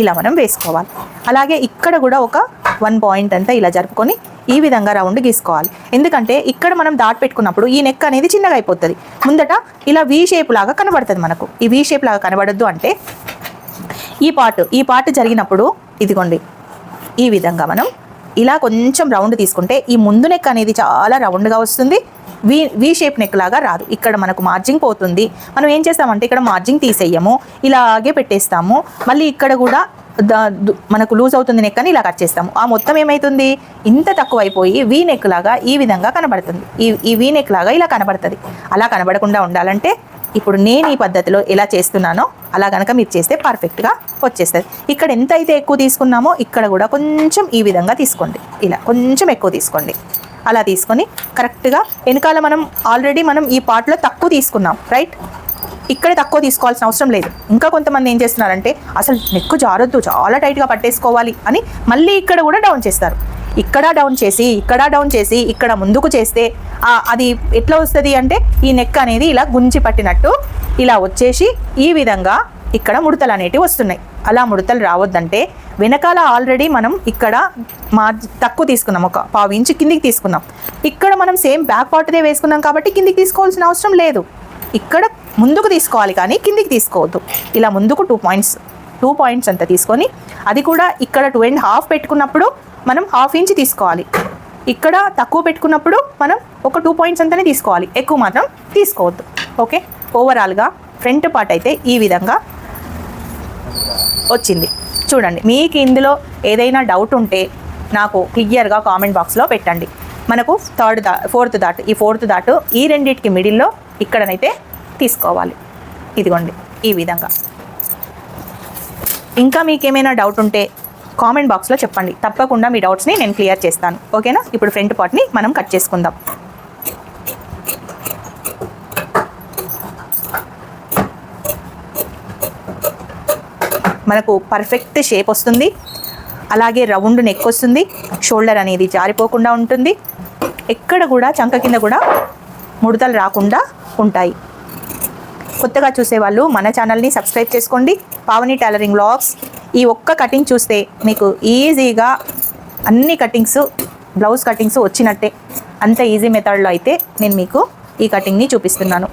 ఇలా మనం వేసుకోవాలి. అలాగే ఇక్కడ కూడా ఒక 1 పాయింట్ అంతా ఇలా జరుపుకొని ఈ విధంగా రౌండ్ గీసుకోవాలి. ఎందుకంటే ఇక్కడ మనం డాట్ పెట్టుకున్నప్పుడు ఈ నెక్ అనేది చిన్నగా అయిపోతుంది. ముందట ఇలా వీ షేప్ లాగా కనబడుతుంది మనకు. ఈ వీ షేప్ లాగా కనబడద్దు అంటే ఈ పార్ట్ జరిగినప్పుడు ఇదిగోండి ఈ విధంగా మనం ఇలా కొంచెం రౌండ్ తీసుకుంటే ఈ ముందు నెక్ అనేది చాలా రౌండ్గా వస్తుంది. వీ షేప్ నెక్ లాగా రాదు. ఇక్కడ మనకు మార్జింగ్ పోతుంది. మనం ఏం చేస్తామంటే ఇక్కడ మార్జింగ్ తీసేయము, ఇలాగే పెట్టేస్తాము. మళ్ళీ ఇక్కడ కూడా మనకు లూజ్ అవుతుంది నెక్ అని ఇలా కట్ చేస్తాము. ఆ మొత్తం ఏమవుతుంది, ఇంత తక్కువ అయిపోయి వీ నెక్ లాగా ఈ విధంగా కనబడుతుంది. ఈ వీ నెక్ లాగా ఇలా కనబడుతుంది. అలా కనబడకుండా ఉండాలంటే ఇప్పుడు నేను ఈ పద్ధతిలో ఎలా చేస్తున్నానో అలా కనుక మీరు చేస్తే పర్ఫెక్ట్గా వచ్చేస్తుంది. ఇక్కడ ఎంత అయితే ఎక్కువ తీసుకున్నామో ఇక్కడ కూడా కొంచెం ఈ విధంగా తీసుకోండి, ఇలా కొంచెం ఎక్కువ తీసుకోండి. అలా తీసుకొని కరెక్ట్గా వెనకాల ఆల్రెడీ మనం ఈ పార్ట్లో తక్కువ తీసుకున్నాం, రైట్? ఇక్కడ తక్కువ తీసుకోవాల్సిన అవసరం లేదు. ఇంకా కొంతమంది ఏం చేస్తున్నారంటే అసలు నెక్ జారొద్దు, చాలా టైట్గా పట్టేసుకోవాలి అని మళ్ళీ ఇక్కడ కూడా డౌన్ చేస్తారు. ఇక్కడ డౌన్ చేసి ఇక్కడ ముందుకు చేస్తే అది ఎట్లా వస్తుంది అంటే ఈ నెక్ అనేది ఇలా గుంజి పట్టినట్టు ఇలా వచ్చేసి ఈ విధంగా ఇక్కడ ముడతలు అనేటివి వస్తున్నాయి. అలా ముడతలు రావద్దంటే వెనకాల ఆల్రెడీ మనం ఇక్కడ తక్కువ తీసుకున్నాం, ఒక 1/2 ఇంచ్ కిందికి తీసుకున్నాం. ఇక్కడ మనం సేమ్ బ్యాక్ పార్ట్దే వేసుకున్నాం కాబట్టి కిందికి తీసుకోవాల్సిన అవసరం లేదు. ఇక్కడ ముందుకు తీసుకోవాలి కానీ కిందికి తీసుకోవద్దు. ఇలా ముందుకు 2 పాయింట్స్ అంతా తీసుకొని అది కూడా ఇక్కడ 2.5 పెట్టుకున్నప్పుడు మనం 1/2 ఇంచ్ తీసుకోవాలి. ఇక్కడ తక్కువ పెట్టుకున్నప్పుడు మనం ఒక 2 పాయింట్స్ అంతానే తీసుకోవాలి, ఎక్కువ మాత్రం తీసుకోవద్దు. ఓకే, ఓవరాల్గా ఫ్రంట్ పార్ట్ అయితే ఈ విధంగా వచ్చింది. చూడండి, మీకు ఇందులో ఏదైనా డౌట్ ఉంటే నాకు క్లియర్గా కామెంట్ బాక్స్లో పెట్టండి. మనకు ఫోర్త్ దాటు ఈ రెండింటికి మిడిల్లో ఇక్కడనైతే తీసుకోవాలి. ఇదిగోండి ఈ విధంగా. ఇంకా మీకేమైనా డౌట్ ఉంటే కామెంట్ బాక్స్లో చెప్పండి, తప్పకుండా మీ డౌట్స్ని నేను క్లియర్ చేస్తాను. ఓకేనా? ఇప్పుడు ఫ్రంట్ పార్ట్ని మనం కట్ చేసుకుందాం. మనకు పర్ఫెక్ట్ షేప్ వస్తుంది, అలాగే రౌండ్ నెక్ వస్తుంది, షోల్డర్ అనేది జారిపోకుండా ఉంటుంది, ఎక్కడ కూడా చంక కింద కూడా ముడతలు రాకుండా ఉంటాయి. కొత్తగా చూసేవాళ్ళు మన ఛానల్ని సబ్స్క్రైబ్ చేసుకోండి. Pavani tailoring vlogs. ఈ ఒక్క కటింగ్ చూస్తే మీకు ఈజీగా అన్ని కటింగ్స్, బ్లౌజ్ కటింగ్స్ వచ్చినట్టే. అంత ఈజీ మెథడ్లో అయితే నేను మీకు ఈ కటింగ్ని చూపిస్తున్నాను.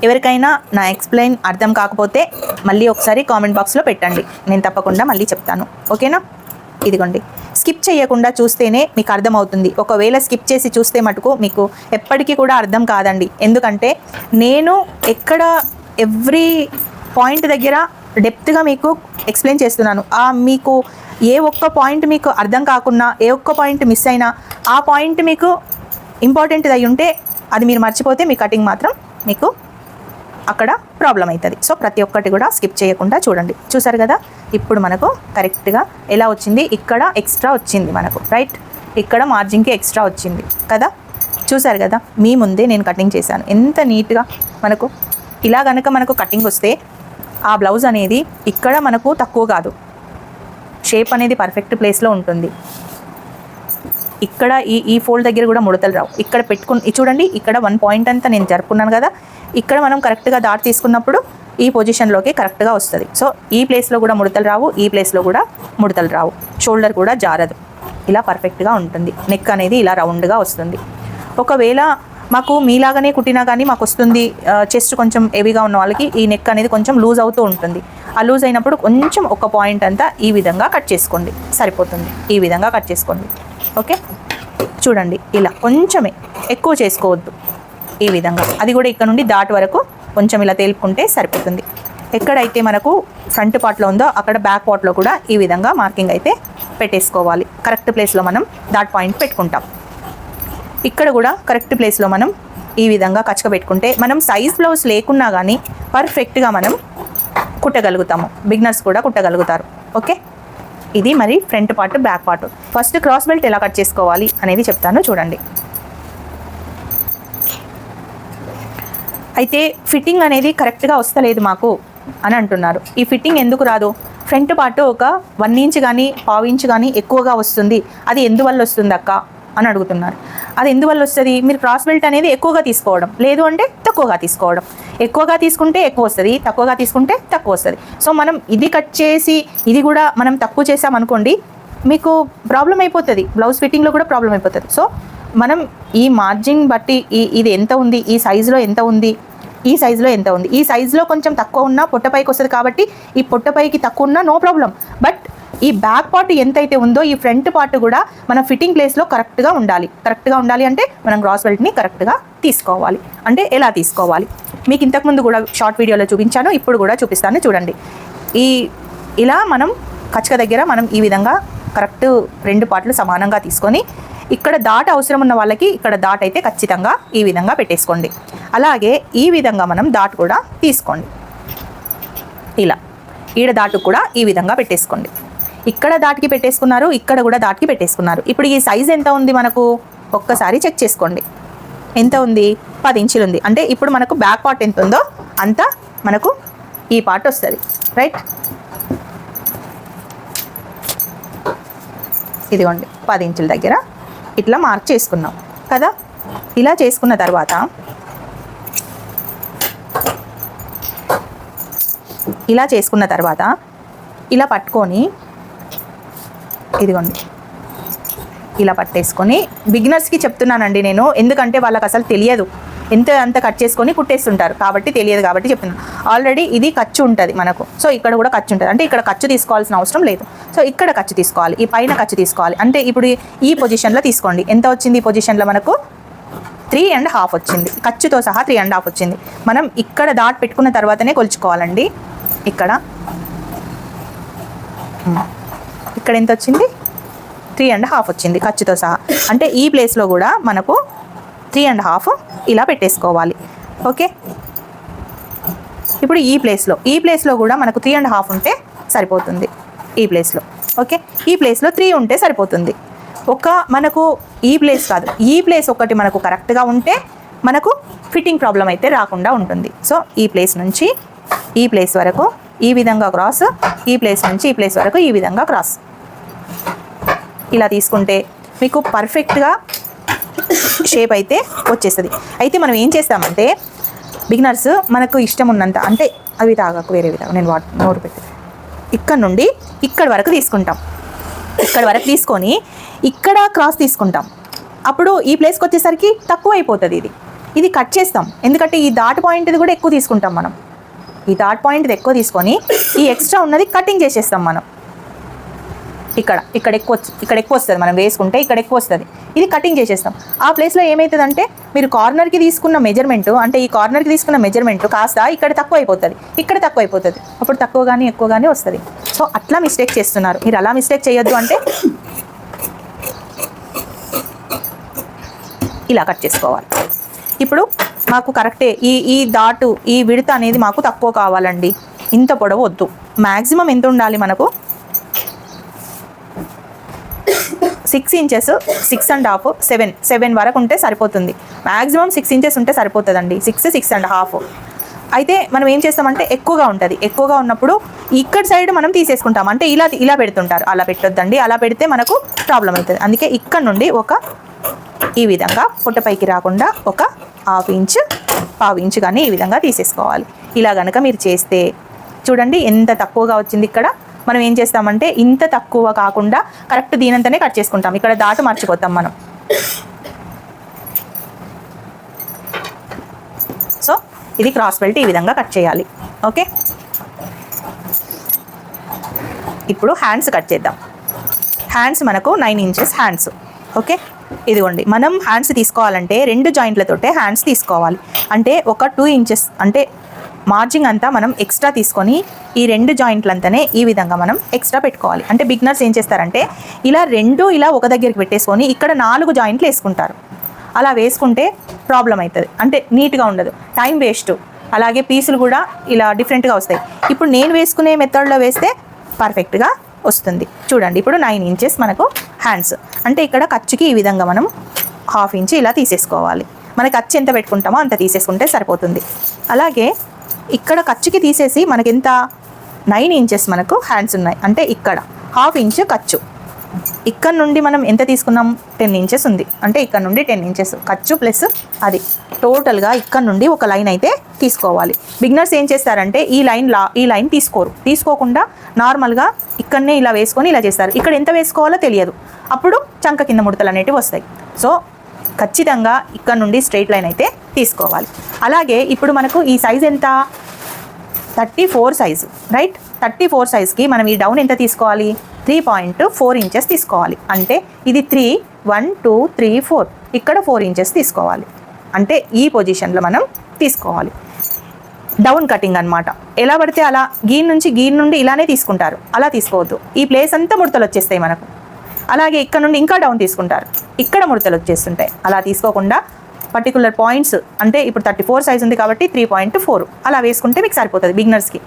ఎవరికైనా నా ఎక్స్ప్లెయిన్ అర్థం కాకపోతే మళ్ళీ ఒకసారి కామెంట్ బాక్స్లో పెట్టండి, నేను తప్పకుండా మళ్ళీ చెప్తాను. ఓకేనా? ఇదిగోండి, స్కిప్ చేయకుండా చూస్తేనే మీకు అర్థమవుతుంది. ఒకవేళ స్కిప్ చేసి చూస్తే మటుకు మీకు ఎప్పటికీ కూడా అర్థం కాదండి. ఎందుకంటే నేను ఎక్కడ ఎవ్రీ పాయింట్ దగ్గర డెప్త్గా మీకు ఎక్స్ప్లెయిన్ చేస్తున్నాను. మీకు ఏ ఒక్క పాయింట్ మీకు అర్థం కాకున్నా, ఏ ఒక్క పాయింట్ మిస్ అయినా, ఆ పాయింట్ మీకు ఇంపార్టెంట్ అయి ఉంటే అది మీరు మర్చిపోతే మీ కటింగ్ మాత్రం మీకు అక్కడ ప్రాబ్లం అవుతుంది. సో ప్రతి ఒక్కటి కూడా స్కిప్ చేయకుండా చూడండి. చూసారు కదా, ఇప్పుడు మనకు కరెక్ట్గా ఎలా వచ్చింది. ఇక్కడ ఎక్స్ట్రా వచ్చింది మనకు, రైట్? ఇక్కడ మార్జిన్కి ఎక్స్ట్రా వచ్చింది కదా. చూసారు కదా, మీ ముందే నేను కటింగ్ చేశాను. ఎంత నీట్గా మనకు ఇలా కనుక మనకు కటింగ్ వస్తే ఆ బ్లౌజ్ అనేది ఇక్కడ మనకు తక్కువ కాదు, షేప్ అనేది పర్ఫెక్ట్ ప్లేస్లో ఉంటుంది. ఇక్కడ ఈ ఫోల్డ్ దగ్గర కూడా ముడతలు రావు. ఇక్కడ పెట్టుకుని చూడండి, ఇక్కడ 1 పాయింట్ అంతా నేను జరుపుకున్నాను కదా, ఇక్కడ మనం కరెక్ట్గా డాట్ తీసుకున్నప్పుడు ఈ పొజిషన్లోకి కరెక్ట్గా వస్తుంది. సో ఈ ప్లేస్లో కూడా ముడతలు రావు, ఈ ప్లేస్లో కూడా ముడతలు రావు, షోల్డర్ కూడా జారదు, ఇలా పర్ఫెక్ట్గా ఉంటుంది. నెక్ అనేది ఇలా రౌండ్గా వస్తుంది. ఒకవేళ మాకు మీలాగానే కుట్టినా కానీ మాకు వస్తుంది, చెస్ట్ కొంచెం హెవీగా ఉన్న వాళ్ళకి ఈ నెక్ అనేది కొంచెం లూజ్ అవుతూ ఉంటుంది. ఆ లూజ్ అయినప్పుడు కొంచెం 1 పాయింట్ అంతా ఈ విధంగా కట్ చేసుకోండి, సరిపోతుంది. ఈ విధంగా కట్ చేసుకోండి. ఓకే, చూడండి ఇలా కొంచెమే, ఎక్కువ చేసుకోవద్దు. ఈ విధంగా అది కూడా ఇక్కడ నుండి డాట్ వరకు కొంచెం ఇలా తేలుపుకుంటే సరిపోతుంది. ఎక్కడైతే మనకు ఫ్రంట్ పార్ట్లో ఉందో అక్కడ బ్యాక్ పార్ట్లో కూడా ఈ విధంగా మార్కింగ్ అయితే పెట్టేసుకోవాలి. కరెక్ట్ ప్లేస్లో మనం డాట్ పాయింట్ పెట్టుకుంటాం. ఇక్కడ కూడా కరెక్ట్ ప్లేస్లో మనం ఈ విధంగా కచ్చక పెట్టుకుంటే మనం సైజ్ బ్లౌజ్ లేకున్నా కానీ పర్ఫెక్ట్గా మనం కుట్టగలుగుతాము. బిగినర్స్ కూడా కుట్టగలుగుతారు. ఓకే, ఇది మరి front part, back part. First cross belt ఎలా కట్ చేసుకోవాలి అనేది చెప్తాను చూడండి. అయితే ఫిట్టింగ్ అనేది కరెక్ట్గా వస్తలేదు మాకు అని అంటున్నారు. ఈ ఫిట్టింగ్ ఎందుకు రాదు? ఫ్రంట్ పార్ట్ ఒక 1 ఇంచ్ కానీ 1/2 ఇంచ్ కానీ ఎక్కువగా వస్తుంది. అది ఎందువల్ల వస్తుంది అక్క అని అడుగుతున్నారు. అది ఎందువల్ల వస్తుంది? మీరు క్రాస్ బెల్ట్ అనేది ఎక్కువగా తీసుకోవడం, లేదు అంటే తక్కువగా తీసుకోవడం. ఎక్కువగా తీసుకుంటే ఎక్కువ వస్తుంది, తక్కువగా తీసుకుంటే తక్కువ వస్తుంది. సో మనం ఇది కట్ చేసి ఇది కూడా మనం తక్కువ చేసామనుకోండి, మీకు ప్రాబ్లం అయిపోతుంది. బ్లౌజ్ ఫిట్టింగ్లో కూడా ప్రాబ్లం అయిపోతుంది. సో మనం ఈ మార్జిన్ బట్టి ఇది ఎంత ఉంది, ఈ సైజులో ఎంత ఉంది, ఈ సైజులో ఎంత ఉంది, ఈ సైజులో కొంచెం తక్కువ ఉన్నా పొట్టపైకి వస్తుంది కాబట్టి ఈ పొట్టపైకి తక్కువ ఉన్నా నో ప్రాబ్లం. బట్ ఈ బ్యాక్ పార్ట్ ఎంతైతే ఉందో ఈ ఫ్రంట్ పార్ట్ కూడా మన ఫిట్టింగ్ ప్లేస్లో కరెక్ట్గా ఉండాలి. కరెక్ట్గా ఉండాలి అంటే మనం క్రాస్ బెల్ట్ని కరెక్ట్గా తీసుకోవాలి. అంటే ఎలా తీసుకోవాలి మీకు ఇంతకుముందు కూడా షార్ట్ వీడియోలో చూపించాను, ఇప్పుడు కూడా చూపిస్తాను చూడండి. ఇలా మనం కచ్చక దగ్గర మనం ఈ విధంగా కరెక్ట్ 2 పార్ట్లు సమానంగా తీసుకొని ఇక్కడ డాట్ అవసరం ఉన్న వాళ్ళకి ఇక్కడ డాట్ అయితే ఖచ్చితంగా ఈ విధంగా పెట్టేసుకోండి. అలాగే ఈ విధంగా మనం డాట్ కూడా తీసుకోండి. ఇలా ఈడ డాట్ కూడా ఈ విధంగా పెట్టేసుకోండి. ఇక్కడ డాట్కి పెట్టేసుకున్నారు, ఇక్కడ కూడా డాట్కి పెట్టేసుకున్నారు. ఇప్పుడు ఈ సైజ్ ఎంత ఉంది మనకు ఒక్కసారి చెక్ చేసుకోండి. ఎంత ఉంది? 10 ఇంచులు ఉంది. అంటే ఇప్పుడు మనకు బ్యాక్ పార్ట్ ఎంత ఉందో అంత మనకు ఈ పార్ట్ వస్తుంది. రైట్, ఇదిగోండి 10 ఇంచుల దగ్గర ఇట్లా మార్క్ చేసుకున్నాం కదా. ఇలా చేసుకున్న తర్వాత ఇలా పట్టుకొని ఇదిగోండి ఇలా పట్టేసుకొని, బిగినర్స్కి చెప్తున్నానండి నేను, ఎందుకంటే వాళ్ళకి అసలు తెలియదు, అంత కట్ చేసుకొని కుట్టేస్తుంటారు కాబట్టి తెలియదు కాబట్టి చెప్తున్నాను. ఆల్రెడీ ఇది ఖర్చు ఉంటుంది మనకు. సో ఇక్కడ కూడా ఖర్చు ఉంటుంది, అంటే ఇక్కడ ఖర్చు తీసుకోవాల్సిన అవసరం లేదు. సో ఇక్కడ ఖర్చు తీసుకోవాలి, ఈ పైన ఖర్చు తీసుకోవాలి. అంటే ఇప్పుడు ఈ పొజిషన్లో తీసుకోండి. ఎంత వచ్చింది ఈ పొజిషన్లో మనకు? 3.5 వచ్చింది, ఖర్చుతో సహా 3.5 వచ్చింది. మనం ఇక్కడ డాట్ పెట్టుకున్న తర్వాతనే కొలుచుకోవాలండి. ఇక్కడ ఎంత వచ్చింది? 3.5 వచ్చింది ఖర్చుతో సహా. అంటే ఈ ప్లేస్లో కూడా మనకు 3.5 ఇలా పెట్టేసుకోవాలి. ఓకే, ఇప్పుడు ఈ ప్లేస్లో కూడా మనకు 3.5 ఉంటే సరిపోతుంది. ఈ ప్లేస్లో ఓకే, ఈ ప్లేస్లో 3 ఉంటే సరిపోతుంది. మనకు ఈ ప్లేస్ కాదు, ఈ ప్లేస్ ఒకటి మనకు కరెక్ట్గా ఉంటే మనకు ఫిట్టింగ్ ప్రాబ్లం అయితే రాకుండా ఉంటుంది. సో ఈ ప్లేస్ నుంచి ఈ ప్లేస్ వరకు ఈ విధంగా క్రాస్, ఈ ప్లేస్ నుంచి ఈ ప్లేస్ వరకు ఈ విధంగా క్రాస్, ఇలా తీసుకుంటే మీకు పర్ఫెక్ట్గా షేప్ అయితే వచ్చేస్తుంది. అయితే మనం ఏం చేస్తామంటే బిగినర్స్ మనకు ఇష్టం ఉన్నంత, అంటే అవి తాగకు వేరే విధంగా నేను నోరు పెట్టి ఇక్కడ నుండి ఇక్కడ వరకు తీసుకుంటాం. ఇక్కడ వరకు తీసుకొని ఇక్కడ క్రాస్ తీసుకుంటాం. అప్పుడు ఈ ప్లేస్కి వచ్చేసరికి తక్కువ అయిపోతుంది. ఇది కట్ చేస్తాం, ఎందుకంటే ఈ డాట్ పాయింట్ది కూడా ఎక్కువ తీసుకుంటాం మనం. ఈ డాట్ పాయింట్ది ఎక్కువ తీసుకొని ఈ ఎక్స్ట్రా ఉన్నది కటింగ్ చేసేస్తాం మనం. ఇక్కడ ఎక్కువ వస్తుంది, మనం వేసుకుంటే ఇక్కడ ఎక్కువ వస్తుంది, ఇది కటింగ్ చేసేస్తాం. ఆ ప్లేస్లో ఏమవుతుందంటే మీరు కార్నర్కి తీసుకున్న మెజర్మెంట్, అంటే ఈ కార్నర్కి తీసుకున్న మెజర్మెంట్ కాస్త ఇక్కడ తక్కువ అయిపోతుంది, ఇక్కడ తక్కువ అయిపోతుంది. అప్పుడు తక్కువ కానీ ఎక్కువ కానీ వస్తుంది. సో అట్లా మిస్టేక్ చేస్తున్నారు మీరు. అలా మిస్టేక్ చేయొద్దు. అంటే ఇలా కట్ చేసుకోవాలి. ఇప్పుడు మాకు కరెక్టే ఈ డాటు, ఈ విడత అనేది మాకు తక్కువ కావాలండి, ఇంత పొడవు వద్దు. మ్యాక్సిమం ఎంత ఉండాలి మనకు? 6 ఇంచెస్, 6.5, 7 వరకు ఉంటే సరిపోతుంది. మ్యాక్సిమం 6 ఇంచెస్ ఉంటే సరిపోతుందండి. 6, 6.5 అయితే మనం ఏం చేస్తామంటే ఎక్కువగా ఉంటుంది, ఎక్కువగా ఉన్నప్పుడు ఇక్కడ సైడ్ మనం తీసేసుకుంటాం. అంటే ఇలా ఇలా పెడుతుంటారు, అలా పెట్టొద్దండి, అలా పెడితే మనకు ప్రాబ్లం అవుతుంది. అందుకే ఇక్కడ నుండి ఈ విధంగా పొట్టపైకి రాకుండా ఒక 1/2 ఇంచ్ 1/4 ఇంచ్ కానీ ఈ విధంగా తీసేసుకోవాలి. ఇలా కనుక మీరు చేస్తే చూడండి ఎంత తక్కువగా వచ్చింది. ఇక్కడ మనం ఏం చేస్తామంటే ఇంత తక్కువ కాకుండా కరెక్ట్ దీనంతనే కట్ చేసుకుంటాం. ఇక్కడ దాటు మర్చిపోతాం మనం. సో ఇది క్రాస్ బెల్ట్ ఈ విధంగా కట్ చేయాలి. ఓకే, ఇప్పుడు హ్యాండ్స్ కట్ చేద్దాం. హ్యాండ్స్ మనకు 9 ఇంచెస్ హ్యాండ్స్. ఓకే, ఇదిగోండి మనం హ్యాండ్స్ తీసుకోవాలంటే 2 జాయింట్లతోటే హ్యాండ్స్ తీసుకోవాలి. అంటే ఒక 2 ఇంచెస్ అంటే మార్జింగ్ అంతా మనం ఎక్స్ట్రా తీసుకొని ఈ 2 జాయింట్లంతానే ఈ విధంగా మనం ఎక్స్ట్రా పెట్టుకోవాలి. అంటే బిగినర్స్ ఏం చేస్తారంటే ఇలా 2 ఇలా ఒక దగ్గరికి పెట్టేసుకొని ఇక్కడ 4 జాయింట్లు వేసుకుంటారు. అలా వేసుకుంటే ప్రాబ్లం అవుతుంది, అంటే నీట్గా ఉండదు, టైం వేస్ట్, అలాగే పీసులు కూడా ఇలా డిఫరెంట్గా వస్తాయి. ఇప్పుడు నేను వేసుకునే మెథడ్లో వేస్తే పర్ఫెక్ట్గా వస్తుంది. చూడండి ఇప్పుడు 9 ఇంచెస్ మనకు హ్యాండ్స్. అంటే ఇక్కడ ఖర్చుకి ఈ విధంగా మనం 1/2 ఇంచ్ ఇలా తీసేసుకోవాలి. మనకి ఖర్చు ఎంత పెట్టుకుంటామో అంత తీసేసుకుంటే సరిపోతుంది. అలాగే ఇక్కడ ఖర్చుకి తీసేసి మనకి ఎంత 9 ఇంచెస్ మనకు హ్యాండ్స్ ఉన్నాయి. అంటే ఇక్కడ 1/2 ఇంచ్ ఖర్చు. ఇక్కడ నుండి మనం ఎంత తీసుకున్నాం 10 ఇంచెస్ ఉంది. అంటే ఇక్కడ నుండి 10 ఇంచెస్ ఖర్చు ప్లస్ అది టోటల్గా ఇక్కడ నుండి ఒక లైన్ అయితే తీసుకోవాలి. బిగినర్స్ ఏం చేస్తారంటే ఈ లైన్ తీసుకోకుండా నార్మల్గా ఇక్కడనే ఇలా వేసుకొని ఇలా చేస్తారు. ఇక్కడ ఎంత వేసుకోవాలో తెలియదు, అప్పుడు చంక కింద ముడతలు అనేటివి వస్తాయి. సో ఖచ్చితంగా ఇక్కడ నుండి స్ట్రైట్ లైన్ అయితే తీసుకోవాలి. అలాగే ఇప్పుడు మనకు ఈ సైజ్ ఎంత 34 సైజు, రైట్? 34 సైజ్కి మనం ఈ డౌన్ ఎంత తీసుకోవాలి 3.4 ఇంచెస్ తీసుకోవాలి. అంటే ఇది 3 1 2 3 4 ఇక్కడ 4 ఇంచెస్ తీసుకోవాలి. అంటే ఈ పొజిషన్లో మనం తీసుకోవాలి. డౌన్ కటింగ్ అనమాట. ఎలా పడితే అలా గీన్ నుండి ఇలానే తీసుకుంటారు, అలా తీసుకోవద్దు. ఈ ప్లేస్ అంతా ముడతలు వచ్చేస్తాయి మనకు. అలాగే ఇక్కడ నుండి ఇంకా డౌన్ తీసుకుంటారు, ఇక్కడ ముడతలు వచ్చేస్తుంటాయి. అలా తీసుకోకుండా పర్టికులర్ పాయింట్స్, అంటే ఇప్పుడు 34 సైజ్ ఉంది కాబట్టి 3.4 అలా వేసుకుంటే మీకు సరిపోతుంది. బిగినర్స్కి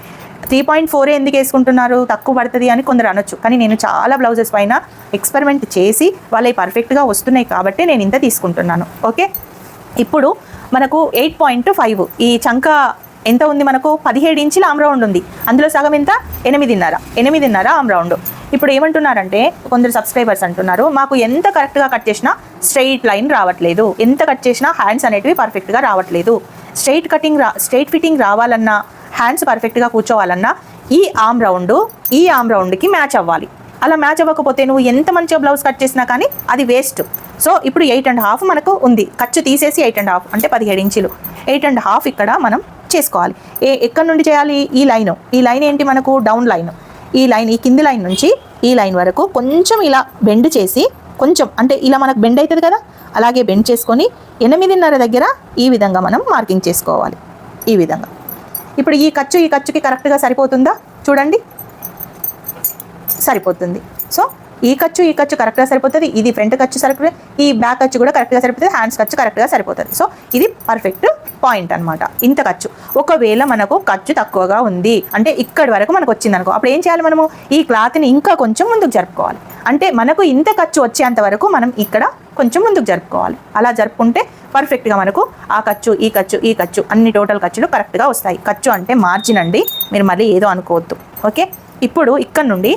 3.4 ఎందుకు వేసుకుంటున్నారు, తక్కువ పడుతుంది అని కొందరు అనొచ్చు. కానీ నేను చాలా బ్లౌజెస్ పైన ఎక్స్పెరిమెంట్ చేసి వాళ్ళవి పర్ఫెక్ట్గా వస్తున్నాయి కాబట్టి నేను ఇంత తీసుకుంటున్నాను. ఓకే, ఇప్పుడు మనకు 8.5 ఈ చంక ఎంత ఉంది మనకు 17 ఇంచుల ఆమ్ రౌండ్ ఉంది. అందులో సగం ఎంత 8.5 ఆమ్ రౌండ్. ఇప్పుడు ఏమంటున్నారంటే కొందరు సబ్స్క్రైబర్స్ అంటున్నారు, మాకు ఎంత కరెక్ట్గా కట్ చేసినా స్ట్రైట్ లైన్ రావట్లేదు, ఎంత కట్ చేసినా హ్యాండ్స్ అనేటివి పర్ఫెక్ట్గా రావట్లేదు. స్ట్రైట్ ఫిట్టింగ్ రావాలన్నా, హ్యాండ్స్ పర్ఫెక్ట్గా కూర్చోవాలన్నా ఈ ఆమ్ రౌండ్కి మ్యాచ్ అవ్వాలి. అలా మ్యాచ్ అవ్వకపోతే నువ్వు ఎంత మంచిగా బ్లౌజ్ కట్ చేసినా కానీ అది వేస్ట్. సో ఇప్పుడు 8.5 మనకు ఉంది, ఖర్చు తీసేసి 8.5 అంటే 17 ఇంచులు. 8.5 ఇక్కడ మనం చేసుకోవాలి. ఎక్కడి నుండి చేయాలి, ఈ లైన్ ఏంటి మనకు డౌన్ లైన్. ఈ కింది లైన్ నుంచి ఈ లైన్ వరకు కొంచెం ఇలా బెండ్ చేసి, కొంచెం అంటే ఇలా మనకు బెండ్ అవుతుంది కదా, అలాగే బెండ్ చేసుకొని 8.5 దగ్గర ఈ విధంగా మనం మార్కింగ్ చేసుకోవాలి. ఈ విధంగా ఇప్పుడు ఈ ఖర్చుకి కరెక్ట్గా సరిపోతుందా చూడండి, సరిపోతుంది. సో ఈ ఖర్చు కరెక్ట్గా సరిపోతుంది, ఇది ఫ్రంట్ ఖర్చు సరిపోతుంది, ఈ బ్యాక్ ఖర్చు కూడా కరెక్ట్గా సరిపోతుంది, హ్యాండ్స్ ఖర్చు కరెక్ట్గా సరిపోతుంది. సో ఇది పర్ఫెక్ట్ పాయింట్ అనమాట. ఇంత ఖర్చు. ఒకవేళ మనకు ఖర్చు తక్కువగా ఉంది అంటే ఇక్కడి వరకు మనకు వచ్చింది అనుకో, అప్పుడు ఏం చేయాలి, మనము ఈ క్లాత్ని ఇంకా కొంచెం ముందుకు జరుపుకోవాలి. అంటే మనకు ఇంత ఖర్చు వచ్చేంత వరకు మనం ఇక్కడ కొంచెం ముందుకు జరుపుకోవాలి. అలా జరుపుకుంటే పర్ఫెక్ట్గా మనకు ఆ ఈ ఖర్చు అన్ని టోటల్ ఖర్చులు కరెక్ట్గా వస్తాయి. ఖర్చు అంటే మార్జిన్ అండి, మీరు మళ్ళీ ఏదో అనుకోవద్దు. ఓకే, ఇప్పుడు ఇక్కడ నుండి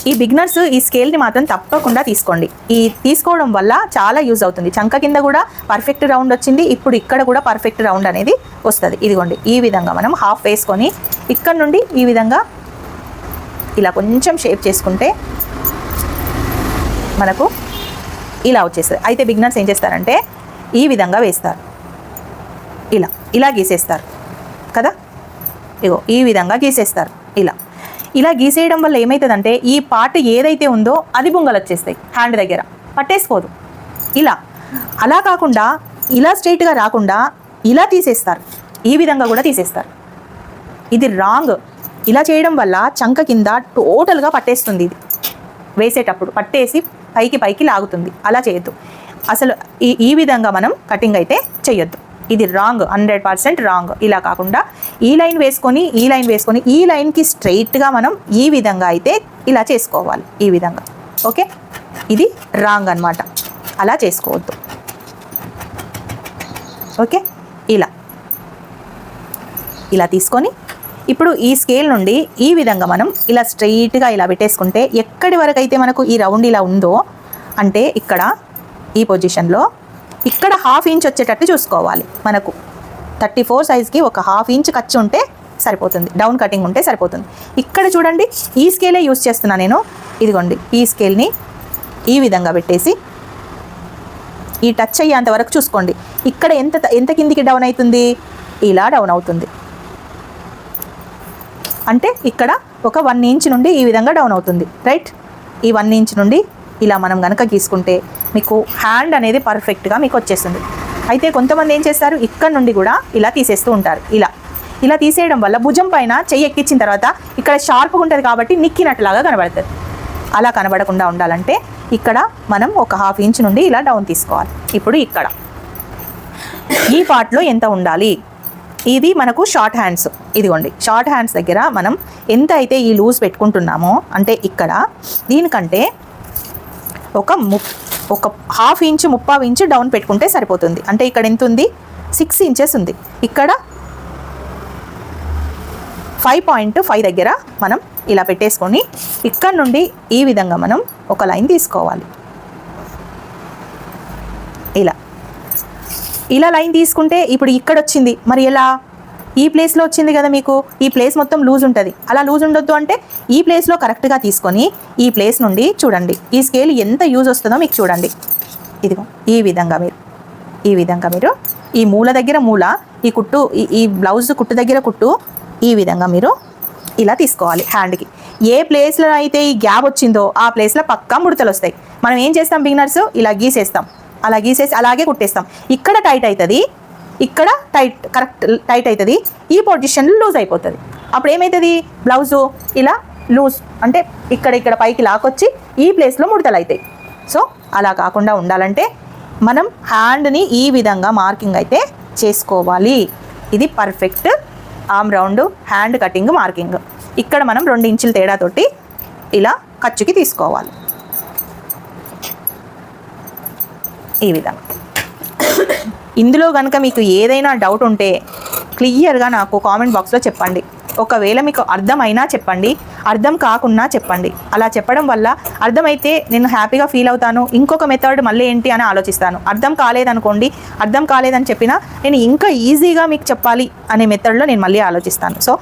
ఈ బిగినర్స్ ఈ స్కేల్ని మాత్రం తప్పకుండా తీసుకోండి. ఈ తీసుకోవడం వల్ల చాలా యూజ్ అవుతుంది. చంక కింద కూడా పర్ఫెక్ట్ రౌండ్ వచ్చింది, ఇప్పుడు ఇక్కడ కూడా పర్ఫెక్ట్ రౌండ్ అనేది వస్తుంది. ఇదిగోండి ఈ విధంగా మనం హాఫ్ వేసుకొని ఇక్కడ నుండి ఈ విధంగా ఇలా కొంచెం షేప్ చేసుకుంటే మనకు ఇలా వచ్చేస్తుంది. అయితే బిగినర్స్ ఏం చేస్తారంటే ఈ విధంగా వేస్తారు, ఇలా గీసేస్తారు కదా, ఇగో ఈ విధంగా గీసేస్తారు. ఇలా గీసేయడం వల్ల ఏమవుతుందంటే ఈ పార్ట్ ఏదైతే ఉందో అది బొంగలు వచ్చేస్తాయి, హ్యాండ్ దగ్గర పట్టేసుకోదు. అలా కాకుండా ఇలా స్ట్రైట్గా రాకుండా ఇలా తీసేస్తారు, ఈ విధంగా కూడా తీసేస్తారు. ఇది రాంగ్. ఇలా చేయడం వల్ల చంక కింద టోటల్గా పట్టేస్తుంది. ఇది వేసేటప్పుడు పట్టేసి పైకి లాగుతుంది. అలా చేయొద్దు అసలు. ఈ విధంగా మనం కటింగ్ అయితే చేయొద్దు. ఇది రాంగ్, 100% రాంగ్. ఇలా కాకుండా ఈ లైన్ వేసుకొని ఈ లైన్కి స్ట్రైట్గా మనం ఈ విధంగా అయితే ఇలా చేసుకోవాలి. ఈ విధంగా ఓకే, ఇది రాంగ్ అనమాట. అలా చేసుకోవద్దు. ఓకే, ఇలా ఇలా తీసుకొని ఇప్పుడు ఈ స్కేల్ నుండి ఈ విధంగా మనం ఇలా స్ట్రైట్గా ఇలా పెట్టేసుకుంటే ఎక్కడి వరకు అయితే మనకు ఈ రౌండ్ ఇలా ఉందో అంటే ఇక్కడ ఈ పొజిషన్లో ఇక్కడ 1/2 ఇంచ్ వచ్చేటట్టు చూసుకోవాలి. మనకు 34 సైజ్కి ఒక 1/2 ఇంచ్ ఖర్చు ఉంటే సరిపోతుంది, డౌన్ కటింగ్ ఉంటే సరిపోతుంది. ఇక్కడ చూడండి ఈ స్కేలే యూస్ చేస్తున్నా నేను. ఇదిగోండి ఈ స్కేల్ని ఈ విధంగా పెట్టేసి ఈ టచ్ అయ్యేంత వరకు చూసుకోండి. ఇక్కడ ఎంత కిందికి డౌన్ అవుతుంది, ఇలా డౌన్ అవుతుంది. అంటే ఇక్కడ ఒక 1 ఇంచ్ నుండి ఈ విధంగా డౌన్ అవుతుంది, రైట్. ఈ 1 ఇంచ్ నుండి ఇలా మనం కనుక గీసుకుంటే మీకు హ్యాండ్ అనేది పర్ఫెక్ట్గా మీకు వచ్చేస్తుంది. అయితే కొంతమంది ఏం చేస్తారు, ఇక్కడ నుండి కూడా ఇలా తీసేస్తూ ఉంటారు. ఇలా తీసేయడం వల్ల భుజం పైన చెయ్యి ఎక్కించిన తర్వాత ఇక్కడ షార్ప్గా ఉంటుంది కాబట్టి నిక్కినట్లాగా కనబడుతుంది. అలా కనబడకుండా ఉండాలంటే ఇక్కడ మనం ఒక 1/2 ఇంచ్ నుండి ఇలా డౌన్ తీసుకోవాలి. ఇప్పుడు ఇక్కడ ఈ పార్ట్లో ఎంత ఉండాలి, ఇది మనకు షార్ట్ హ్యాండ్స్. ఇదిగోండి షార్ట్ హ్యాండ్స్ దగ్గర మనం ఎంత అయితే ఈ లూజ్ పెట్టుకుంటున్నామో అంటే ఇక్కడ దీనికంటే ఒక 1/2 ఇంచ్ 3/4 ఇంచ్ డౌన్ పెట్టుకుంటే సరిపోతుంది. అంటే ఇక్కడ ఎంత ఉంది, 6 ఇంచెస్ ఉంది. ఇక్కడ 5.5 దగ్గర మనం ఇలా పెట్టేసుకొని ఇక్కడ నుండి ఈ విధంగా మనం ఒక లైన్ తీసుకోవాలి. ఇలా లైన్ తీసుకుంటే ఇప్పుడు ఇక్కడ వచ్చింది, మరి ఎలా ఈ ప్లేస్లో వచ్చింది కదా మీకు. ఈ ప్లేస్ మొత్తం లూజ్ ఉంటుంది, అలా లూజ్ ఉండొద్దు అంటే ఈ ప్లేస్లో కరెక్ట్గా తీసుకొని ఈ ప్లేస్ నుండి చూడండి ఈ స్కేల్ ఎంత యూజ్ వస్తుందో మీకు చూడండి. ఇదిగో ఈ విధంగా మీరు ఈ మూల దగ్గర మూల, ఈ కుట్టు ఈ బ్లౌజ్ కుట్టు దగ్గర కుట్టు ఈ విధంగా మీరు ఇలా తీసుకోవాలి. హ్యాండ్కి ఏ ప్లేస్లో అయితే ఈ గ్యాప్ వచ్చిందో ఆ ప్లేస్లో పక్కా ముడతలు వస్తాయి. మనం ఏం చేస్తాం బిగినర్స్, ఇలా గీసేస్తాం, అలా గీసేసి అలాగే కుట్టేస్తాం. ఇక్కడ టైట్ అవుతుంది, ఇక్కడ కరెక్ట్ టైట్ అవుతుంది, ఈ పొజిషన్లో లూజ్ అయిపోతుంది. అప్పుడు ఏమవుతుంది, బ్లౌజు ఇలా లూజ్ అంటే ఇక్కడ పైకి లాకొచ్చి ఈ ప్లేస్లో ముడతలు అవుతాయి. సో అలా కాకుండా ఉండాలంటే మనం హ్యాండ్ని ఈ విధంగా మార్కింగ్ అయితే చేసుకోవాలి. ఇది perfect arm round hand cutting marking. ఇక్కడ మనం 2 ఇంచుల తేడాతోటి ఇలా ఖర్చుకి తీసుకోవాలి. ఈ విధంగా ఇందులో కనుక మీకు ఏదైనా డౌట్ ఉంటే క్లియర్గా నాకు కామెంట్ బాక్స్లో చెప్పండి. ఒకవేళ మీకు అర్థమైనా చెప్పండి, అర్థం కాకున్నా చెప్పండి. అలా చెప్పడం వల్ల అర్థమైతే నేను హ్యాపీగా ఫీల్ అవుతాను. ఇంకొక మెథడ్ మళ్ళీ ఏంటి అని ఆలోచిస్తాను. అర్థం కాలేదనుకోండి, అర్థం కాలేదని చెప్పినా నేను ఇంకా ఈజీగా మీకు చెప్పాలి అనే మెథడ్లో నేను మళ్ళీ ఆలోచిస్తాను. సో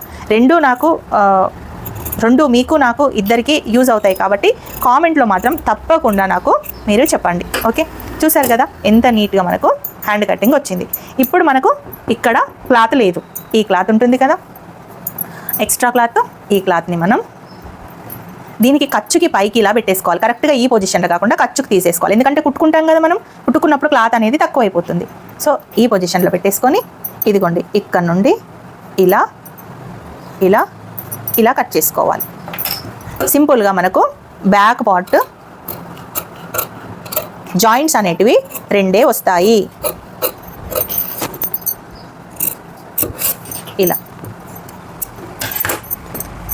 రెండు మీకు నాకు ఇద్దరికి యూజ్ అవుతాయి కాబట్టి కామెంట్లో మాత్రం తప్పకుండా నాకు మీరు చెప్పండి. ఓకే, చూసారు కదా ఎంత నీట్గా మనకు హ్యాండ్ కటింగ్ వచ్చింది. ఇప్పుడు మనకు ఇక్కడ క్లాత్ లేదు, ఈ క్లాత్ ఉంటుంది కదా ఎక్స్ట్రా క్లాత్, ఈ క్లాత్ని మనం దీనికి ఖర్చుకి పైకి ఇలా పెట్టేసుకోవాలి. కరెక్ట్గా ఈ పొజిషన్లో కాకుండా ఖర్చుకి తీసేసుకోవాలి. ఎందుకంటే కుట్టుకుంటాం కదా మనం, కుట్టుకున్నప్పుడు క్లాత్ అనేది తక్కువ అయిపోతుంది. సో ఈ పొజిషన్లో పెట్టేసుకొని ఇదిగోండి ఇక్కడ నుండి ఇలా ఇలా ఇలా కట్ చేసుకోవాలి. సింపుల్గా మనకు బ్యాక్ పార్ట్ జాయింట్స్ అనేటివి 2 వస్తాయి. ఇలా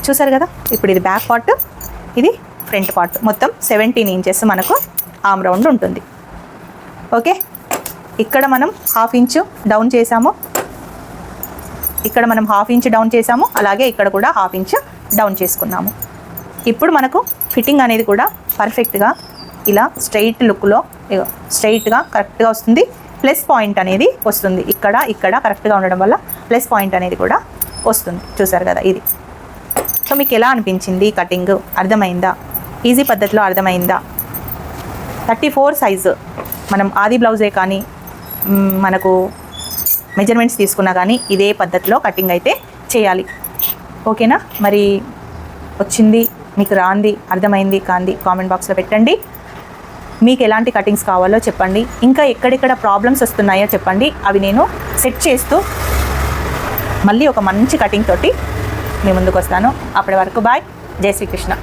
చూసారు కదా. ఇప్పుడు ఇది బ్యాక్ పార్ట్, ఇది ఫ్రంట్ పార్ట్. మొత్తం 17 ఇంచెస్ మనకు ఆర్మ్ రౌండ్ ఉంటుంది. ఓకే, ఇక్కడ మనం 1/2 ఇంచ్ డౌన్ చేసాము, ఇక్కడ మనం 1/2 ఇంచ్ డౌన్ చేసాము, అలాగే ఇక్కడ కూడా 1/2 ఇంచ్ డౌన్ చేసుకున్నాము. ఇప్పుడు మనకు ఫిట్టింగ్ అనేది కూడా పర్ఫెక్ట్గా ఇలా స్ట్రైట్ లుక్లో స్ట్రైట్గా కరెక్ట్గా వస్తుంది. ప్లస్ పాయింట్ అనేది వస్తుంది, ఇక్కడ కరెక్ట్గా ఉండడం వల్ల ప్లస్ పాయింట్ అనేది కూడా వస్తుంది. చూసారు కదా ఇది. సో మీకు ఎలా అనిపించింది కటింగ్, అర్థమైందా? ఈజీ పద్ధతిలో అర్థమైందా? 34 సైజు మనం ఆది బ్లౌజే కానీ మనకు మెజర్మెంట్స్ తీసుకున్నా కానీ ఇదే పద్ధతిలో కటింగ్ అయితే చేయాలి. ఓకేనా? మరి వచ్చింది మీకు రాంది, అర్థమైంది కాంది కామెంట్ బాక్స్లో పెట్టండి. మీకు ఎలాంటి కటింగ్స్ కావాలో చెప్పండి, ఇంకా ఎక్కడెక్కడ ప్రాబ్లమ్స్ వస్తున్నాయో చెప్పండి. అవి నేను సెట్ చేస్తూ మళ్ళీ ఒక మంచి కటింగ్ తోటి మీ ముందుకు వస్తాను. అప్పటి వరకు బాయ్, జై శ్రీకృష్ణ.